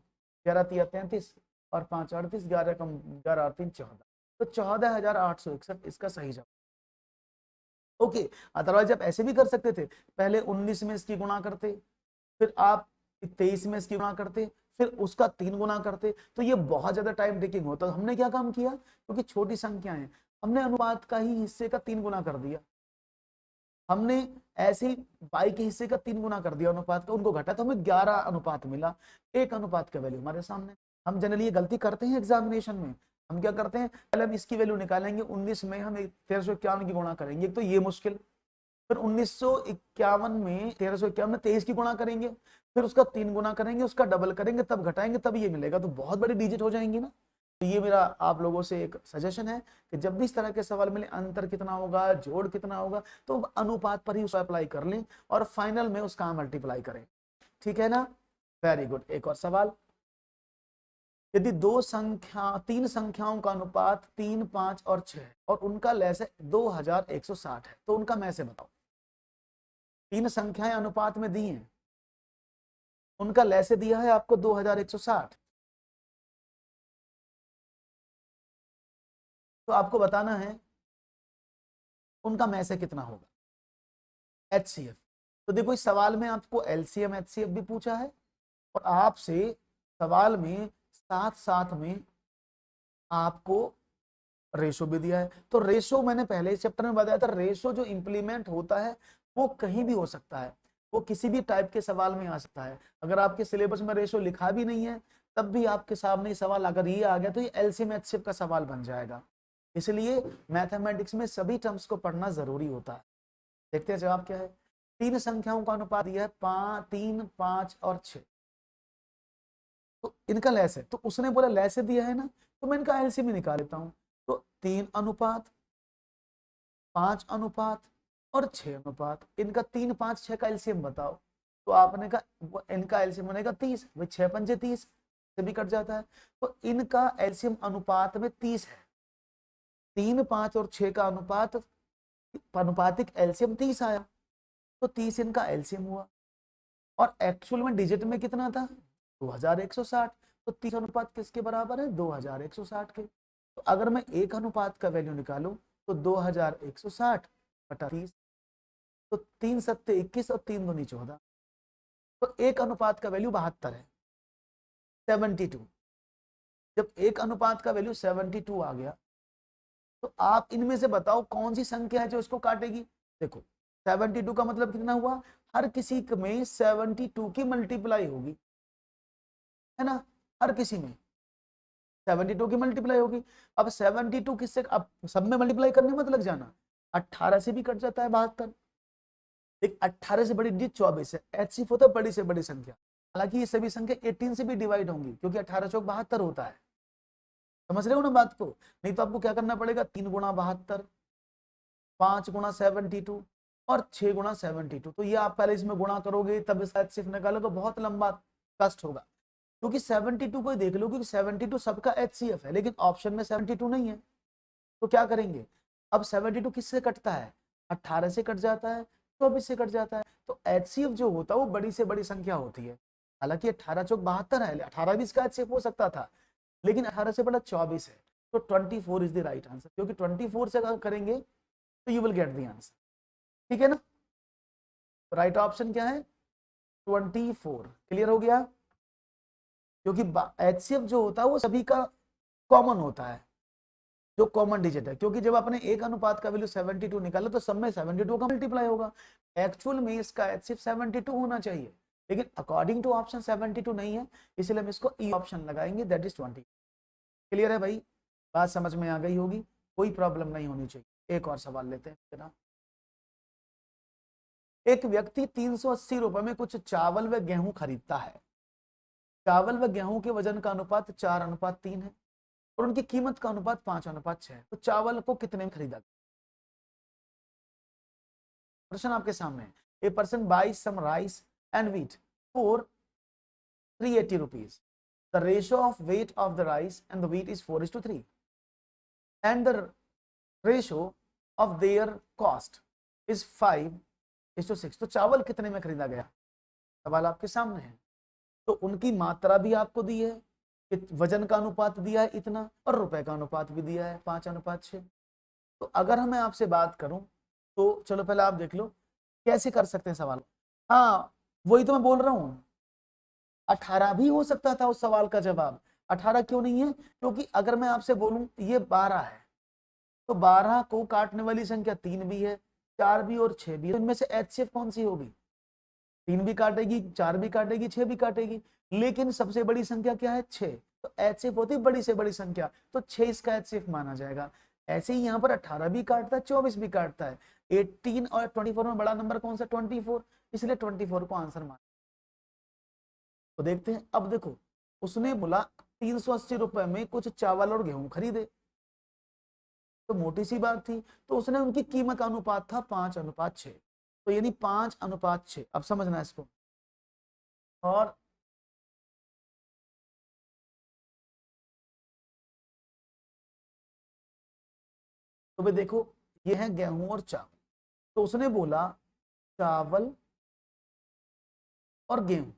11 तिया 33 और 5 38, 11 कम 11 और 3 14, तो 14,861 इसका सही जवाब। ओके, अदरवाइज आप ऐसे भी कर सकते थे, पहले 19 में इसकी गुणा करते, फिर आप 23 में इसकी गुणा करते, फिर उसका 3 गुना करते, तो ये बहुत ज्यादा टाइम टेकिंग होता। हमने क्या काम किया, क्योंकि छोटी संख्या है, हमने अनुपात का ही हिस्से का 3 गुना कर दिया, हमने ऐसे ही y के हिस्से का 3 गुना कर दिया अनुपात का, उनको घटा तो हमें 11 अनुपात मिला, एक अनुपात का वैल्यू हमारे सामने। हम जनरली ये गलती करते हैं एग्जामिनेशन में, हम क्या करते हैं पहले हम इसकी वैल्यू निकालेंगे, 19 में हम 1351 की गुणा करेंगे, तो ये मुश्किल, फिर 1951 में 1351 में 23 की गुणा करेंगे, फिर उसका 3 गुना करेंगे, उसका डबल करेंगे, तब घटाएंगे, तब ये मिलेगा, तो बहुत बड़ी डिजिट हो जाएंगी ना। तो ये मेरा आप लोगों से एक सजेशन है कि जब भी इस तरह के सवाल मिले, अंतर कितना होगा, जोड़ कितना होगा, तो अनुपात पर ही उसको अप्लाई कर लें और फाइनल में उसका मल्टीप्लाई करें, ठीक है ना। वेरी गुड, एक और सवाल, यदि तीन संख्याओं का अनुपात 3, 5 और 6 और उनका लैसे 2160 है, तो उनका मैं से बताओ। तीन संख्याएं अनुपात में दी हैं, उनका लैसे दिया है आपको 2160, तो आपको बताना है उनका में से कितना होगा, HCF। तो देखो इस सवाल में आपको LCM HCF भी पूछा है, और आपसे सवाल में साथ साथ में आपको रेशो भी दिया है। तो रेशो मैंने पहले इस चैप्टर में बताया था, रेशो जो इंप्लीमेंट होता है वो कहीं भी हो सकता है, वो किसी भी टाइप के सवाल में आ सकता है। अगर आपके सिलेबस में रेशो लिखा भी नहीं है तब भी आपके सामने सवाल अगर ये आ गया तो ये एलसीएम एचसीएफ का सवाल बन जाएगा। इसलिए मैथमेटिक्स में सभी टर्म्स को पढ़ना जरूरी होता है। देखते हैं जवाब क्या है। तीन संख्याओं का अनुपात दिया है 3, 5 और 6, तो इनका लैस है, तो उसने बोला लैसे दिया है ना, तो मैं इनका एलसीएम निकाल लेता हूं। तो 3 अनुपात 5 अनुपात और 6 अनुपात, इनका 3, 5, 6 का एलसीएम बताओ। तो आपने कहा इनका एलसीएम बनेगा 30, भाई 6 पंजे 30 से भी कट जाता है, तो इनका एलसीएम अनुपात में 30 है। 3, 5 और 6 का अनुपातिक एलसीएम 30 आया, तो 30 इनका एलसीएम हुआ, और एक्चुअल में डिजिट में कितना था 2160, तो 30 अनुपात किसके बराबर है 2160 के। तो अगर मैं एक अनुपात का वैल्यू निकालूं तो 2160 बटा 30, तो 3 सत्ते 21 और 3 दूनी 14, तो एक अनुपात का वैल्यू 72 है, 72। जब एक अनुपात का वैल्यू 72 आ गया तो आप इनमें से बताओ कौन सी संख्या है जो इसको काटेगी। देखो 72 का मतलब कितना हुआ, हर किसी में 72 की मल्टीप्लाई होगी, है ना, हर किसी में 72 की मल्टीप्लाई होगी। अब 72 किससे, अब सब में मल्टीप्लाई करने मत लग जाना, 18 से भी कट जाता है 72। एक 18 से बड़ी डिजिट 24 है, एचसीएफ होता है बड़ी से बड़ी संख्या। हालांकि ये सभी संख्या 18 से भी डिवाइड होंगी क्योंकि 18 चौक 72 होता है। समझ रहे हो ना बात को, नहीं तो आपको क्या करना पड़ेगा, 3 गुणा 72, 5 गुणा 72 और 6 गुणा 72। तो ये आप पहले इसमें गुणा करोगे तब इसका एचसीएफ निकालोगे, बहुत लंबा कष्ट होगा। क्योंकि 72 को ही देख लो, क्योंकि 72 सबका एचसीएफ है लेकिन ऑप्शन में 72 नहीं है। तो क्या करेंगे, अब 72 किससे कटता है, 18 से कट जाता है, 24 से कट जाता है। तो एचसीएफ जो होता है वो बड़ी से बड़ी संख्या होती है। हालांकि 18 चौक 72 है, 18 भी इसका एचसीएफ हो सकता था, लेकिन 18 से बड़ा 24 है। तो 24 इज द राइट आंसर, क्योंकि 24 से अगर करेंगे तो you will get the answer. ठीक है ना, राइट ऑप्शन क्या है, 24। क्लियर हो गया, क्योंकि एचसीएफ जो होता है वो सभी का कॉमन होता है, जो कॉमन डिजिट है। क्योंकि जब आपने एक अनुपात का वैल्यू 72 निकाला तो सब में 72 का मल्टीप्लाई होगा। एक्चुअल में इसका एचसीएफ 72 होना चाहिए, लेकिन अकॉर्डिंग टू ऑप्शन 72 नहीं है, इसलिए हम इसको ई ऑप्शन लगाएंगे, दैट इज 20। क्लियर है भाई, बात समझ में आ गई होगी, कोई प्रॉब्लम नहीं होनी चाहिए। एक और सवाल लेते हैं। एक व्यक्ति 380 रुपए में कुछ चावल व गेहूं खरीदता है। चावल व गेहूं के वजन का अनुपात 4:3 है और उनकी कीमत का अनुपात 5:6 है। तो चावल को कितने में खरीदा? प्रश्न आपके सामने है। A person buys some rice and wheat for 380 rupees. The ratio of weight of the rice and the wheat is 4:3 and the ratio of their cost is 5:6. तो चावल कितने में खरीदा गया, सवाल आपके सामने है। तो उनकी मात्रा भी आपको दी है, वजन का अनुपात दिया है इतना, और रुपए का अनुपात भी दिया है 5:6। तो अगर मैं आपसे बात करूं तो चलो पहले आप देख लो कैसे कर सकते हैं सवाल। हाँ वही तो मैं बोल रहा हूं, 18 भी हो सकता था उस सवाल का जवाब। 18 क्यों नहीं है, क्योंकि अगर मैं आपसे बोलूं ये 12 है तो 12 को काटने वाली संख्या 3 भी है, 4 भी और 6 भी है। तो इनमें से एचसीएफ कौन सी होगी, 3 भी काटेगी, 4 भी काटेगी, 6 भी काटेगी। लेकिन सबसे बड़ी संख्या क्या है, 6। तो एचसीएफ होती बड़ी से बड़ी संख्या, तो 6 इसका एचसीएफ माना जाएगा। ऐसे ही यहाँ पर 18 भी काटता है, 24 भी काटता है। 18 और 24 में बड़ा नंबर कौन सा, 24, इसलिए 24 को आंसर माना। तो देखते हैं, अब देखो उसने बोला 380 रुपए में कुछ चावल और गेहूं खरीदे, तो मोटी सी बात थी, तो उसने उनकी कीमत का अनुपात था 5:6। तो यानी 5:6। अब समझना इसको, और तो भाई देखो ये है गेहूं और चावल। तो उसने बोला चावल और गेहूं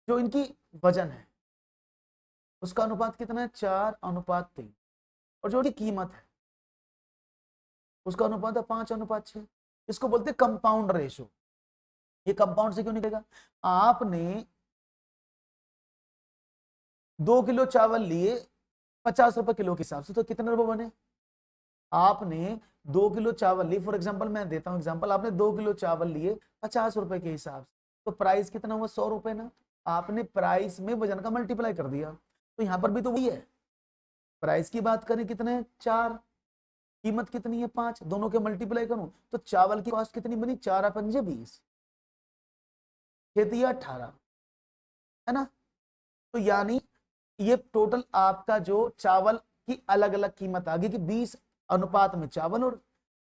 जो इनकी वजन है उसका अनुपात कितना है, 4:3। और जो इनकी कीमत है उसका अनुपात है 5:6। इसको बोलते हैं कंपाउंड रेशो। ये कंपाउंड से क्यों निकलेगा, आपने 2 किलो चावल लिए 50 रुपए किलो के हिसाब से, तो कितने रुपए बने, आपने 2 किलो चावल लिए, फॉर एग्जाम्पल मैं देता हूं एग्जाम्पल, आपने 2 किलो चावल लिए 50 रुपए के हिसाब से, तो प्राइस कितना हुआ, 100 रुपए ना। आपने प्राइस में वजन का मल्टीप्लाई कर दिया, तो यहां पर भी तो वही है। प्राइस की बात करें कितने, 4, कीमत कितनी है 5, दोनों के मल्टीप्लाई करूं तो चावल की कॉस्ट कितनी बनी, 4×5 = 20, 18, है ना। तो यानी ये टोटल आपका जो चावल की अलग अलग कीमत आ गई कि 20 अनुपात में चावल और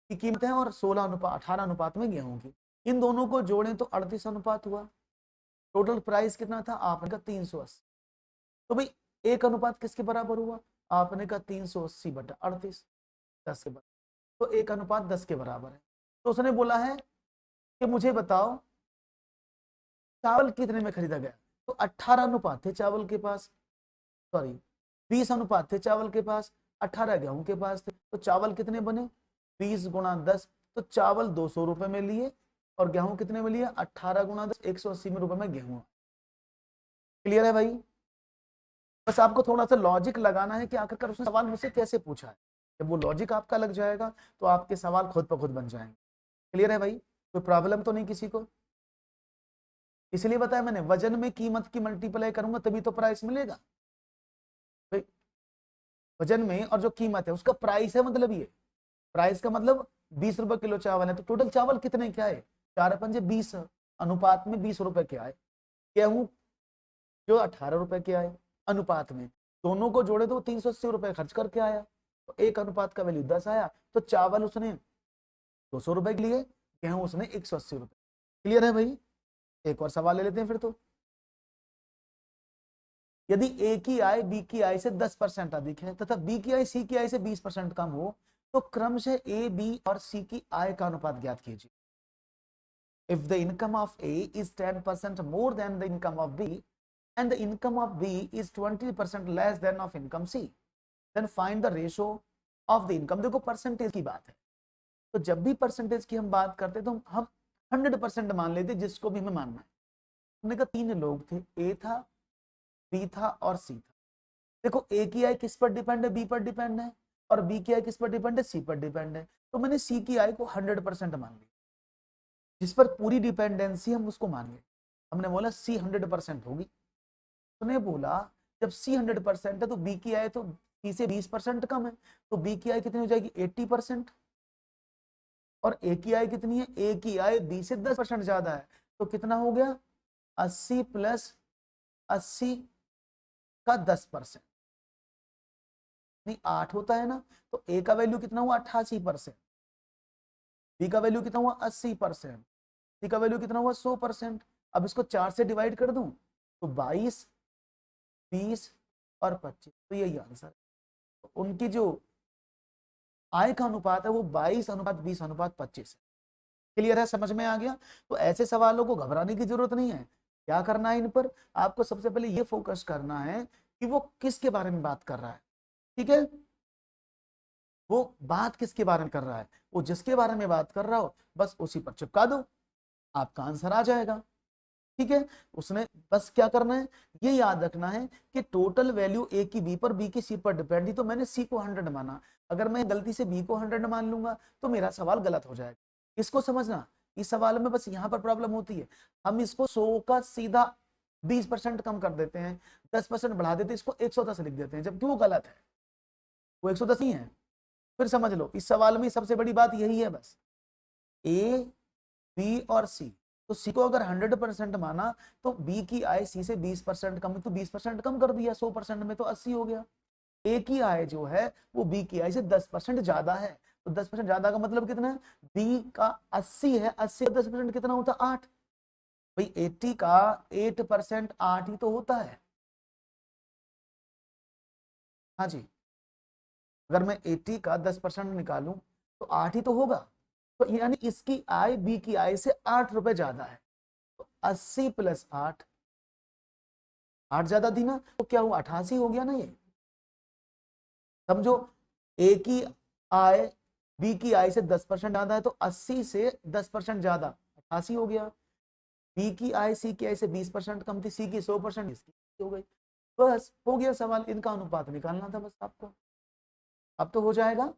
की कीमत है और 18 अनुपात में गेहूं की। इन दोनों को जोड़ें तो 38 अनुपात हुआ। टोटल प्राइस कितना था, आपने का 380। तो भाई एक अनुपात किसके बराबर हुआ, आपने का 380/38, 10 के बराबर। तो एक अनुपात 10 के बराबर है। तो उसने बोला है कि मुझे बताओ चावल कितने में खरीदा गया। तो 18 अनुपात थे चावल के पास, सॉरी 20 अनुपात थे चावल के पास, 18 गेहूं के पास थे। तो चावल कितने बने, 20 × 10। तो चावल 200 रुपए में लिए और गेहूं कितने में लिए, 18 × 10, 180 रुपए में गेहूं। क्लियर है भाई, बस आपको थोड़ा सा लॉजिक लगाना है कि आखिरकार उसने सवाल मुझसे कैसे पूछा है। जब वो लॉजिक आपका लग जाएगा तो आपके सवाल खुद ब खुद बन जाएंगे। क्लियर है भाई? कोई प्रॉब्लम तो नहीं किसी को? इसलिए बताया मैंने, वजन में कीमत की मल्टीप्लाई करूंगा तभी तो प्राइस मिलेगा भाई। वजन में और जो कीमत है उसका प्राइस है, मतलब ये प्राइस का मतलब 20 रुपए किलो चावल है, तो टोटल चावल कितने क्या है? 4×5 = 20, अनुपात में 20 रुपए क्या है। गेहूं जो 18 रुपए के आए अनुपात में, दोनों को जोड़े तो 380 रुपए खर्च करके आया, तो एक अनुपात का वैल्यू 10 आया। तो चावल उसने 200 रुपए के लिए, गेहूं उसने 180 रुपए। क्लियर है भाई? एक और सवाल ले लेते हैं फिर तो। यदि ए की आय बी की आय से 10% अधिक है तथा बी की आय सी की आय से 20% कम हो, तो क्रमशः ए बी और सी की आय का अनुपात ज्ञात कीजिए। If the income of A is 10% more than the income of B and the income of B is 20% less than of income C, then find the ratio of the income। देखो परसेंटेज की बात है, तो जब भी परसेंटेज की हम बात करते तो हम 100% मान लेते जिसको भी हमें मानना है। हमने कहा 3 लोग थे, ए था, बी था और सी था। देखो ए की आय किस पर डिपेंड है? बी पर डिपेंड है। और बी की आय किस पर डिपेंड है? सी पर डिपेंड है। तो मैंने सी की आय को 100% मान लिया, जिस पर पूरी डिपेंडेंसी हम उसको मान लिया। हमने बोला सी 100% होगी। उसने बोला जब सी 100% है तो बी की आय तो सी से 20% कम है, तो बी की आय कितनी हो जाएगी? 80%। और ए की आय कितनी है? ए की आय बी से 10% ज्यादा है, तो कितना हो गया? 80 + 80 का 10%, नहीं 8 होता है ना। तो ए का वैल्यू कितना हुआ? 88%। बी का वैल्यू कितना हुआ? 80%। सी का वैल्यू कितना हुआ? 100%। अब इसको 4 से डिवाइड कर दूं तो 22, 20 और 25, तो यही आंसर। तो उनकी जो आय का अनुपात है वो 22:20:25 है। क्लियर है? समझ में आ गया? तो ऐसे सवालों को घबराने की जरूरत नहीं है। क्या करना है इन पर? आपको सबसे पहले ये फोकस करना है कि वो किसके बारे में बात कर रहा है। ठीक है? वो बात किसके बारे में कर रहा है, वो जिसके बारे में बात कर रहा हो बस उसी पर चिपका दो, आपका आंसर आ जाएगा। ठीक है? उसने बस क्या करना है, ये याद रखना है कि टोटल वैल्यू ए की बी पर, बी की सी पर डिपेंड थी, तो मैंने सी को 100 माना। अगर मैं गलती से बी को 100 मान लूंगा तो मेरा सवाल गलत हो जाएगा। इसको समझना, इस सवाल में बस यहां पर प्रॉब्लम होती है, हम इसको 100 का सीधा 20% कम कर देते हैं, 10% बढ़ा देते हैं, इसको 110 लिख देते हैं, जबकि वो गलत है, वो 110 ही है। फिर समझ लो इस सवाल में सबसे बड़ी बात यही है, बस ए बी और सी। तो सी को अगर 100% माना तो बी की आय सी से 20% कम है, तो 20% कम कर दिया, 100% में तो 80 हो गया। ए की आय जो है वो बी की आय से 10% ज्यादा है, तो 10% ज्यादा का मतलब कितना है? बी का 80 है, 80 का 10% कितना होता है? 8। भाई 80 का 8% 8 ही तो होता है। हाँ जी, अगर मैं 80 का 10% निकालूं तो 8 ही तो होगा। तो यानी इसकी आय बी की आय से 8 रुपए ज्यादा है, तो 80 + 8, 8 ज्यादा थी ना, तो क्या हुआ? 88 हो गया ना ये। समझो, ए की आय बी की आय से 10% ज्यादा है, तो 80 से 10% ज्यादा 88 हो गया। बी की आय सी की आय से 20% कम थी, सी की 100%, इसकी हो गई। बस हो गया सवाल, इनका अनुपात निकालना था बस आपको। अब तो हो जाएगा।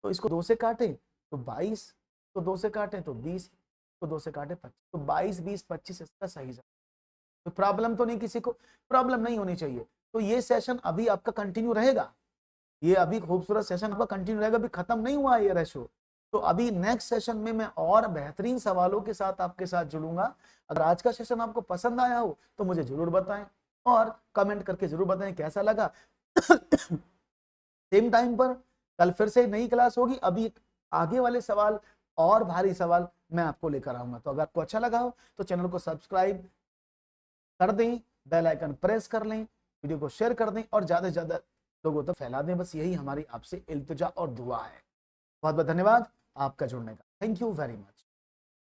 तो इसको 2 से काटे तो 22, तो 2 से काटे तो 20, तो 2 से काटे 25, तो 22, 20, 25 इसका सही जवाब। तो प्रॉब्लम तो नहीं किसी को? प्रॉब्लम नहीं होनी चाहिए। तो ये सेशन अभी आपका कंटिन्यू रहेगा, ये अभी खूबसूरत सेशन आपका कंटिन्यू रहेगा, अभी खत्म नहीं हुआ ये रेशो। तो अभी नेक्स्ट सेशन में मैं और बेहतरीन सवालों के साथ आपके साथ जुड़ूंगा। अगर आज का सेशन आपको पसंद आया हो तो मुझे जरूर बताएं और कमेंट करके जरूर बताएं कैसा लगा। सेम टाइम पर कल फिर से नई क्लास होगी। अभी आगे वाले सवाल और भारी सवाल मैं आपको लेकर आऊंगा। तो अगर आपको अच्छा लगा हो तो चैनल को सब्सक्राइब कर दें, बेल आइकन प्रेस कर लें, वीडियो को शेयर कर दें और ज्यादा से ज्यादा लोगों तक फैला दें। बस यही हमारी आपसे इल्तिजा और दुआ है। बहुत बहुत धन्यवाद आपका जुड़ने का। Thank you very much.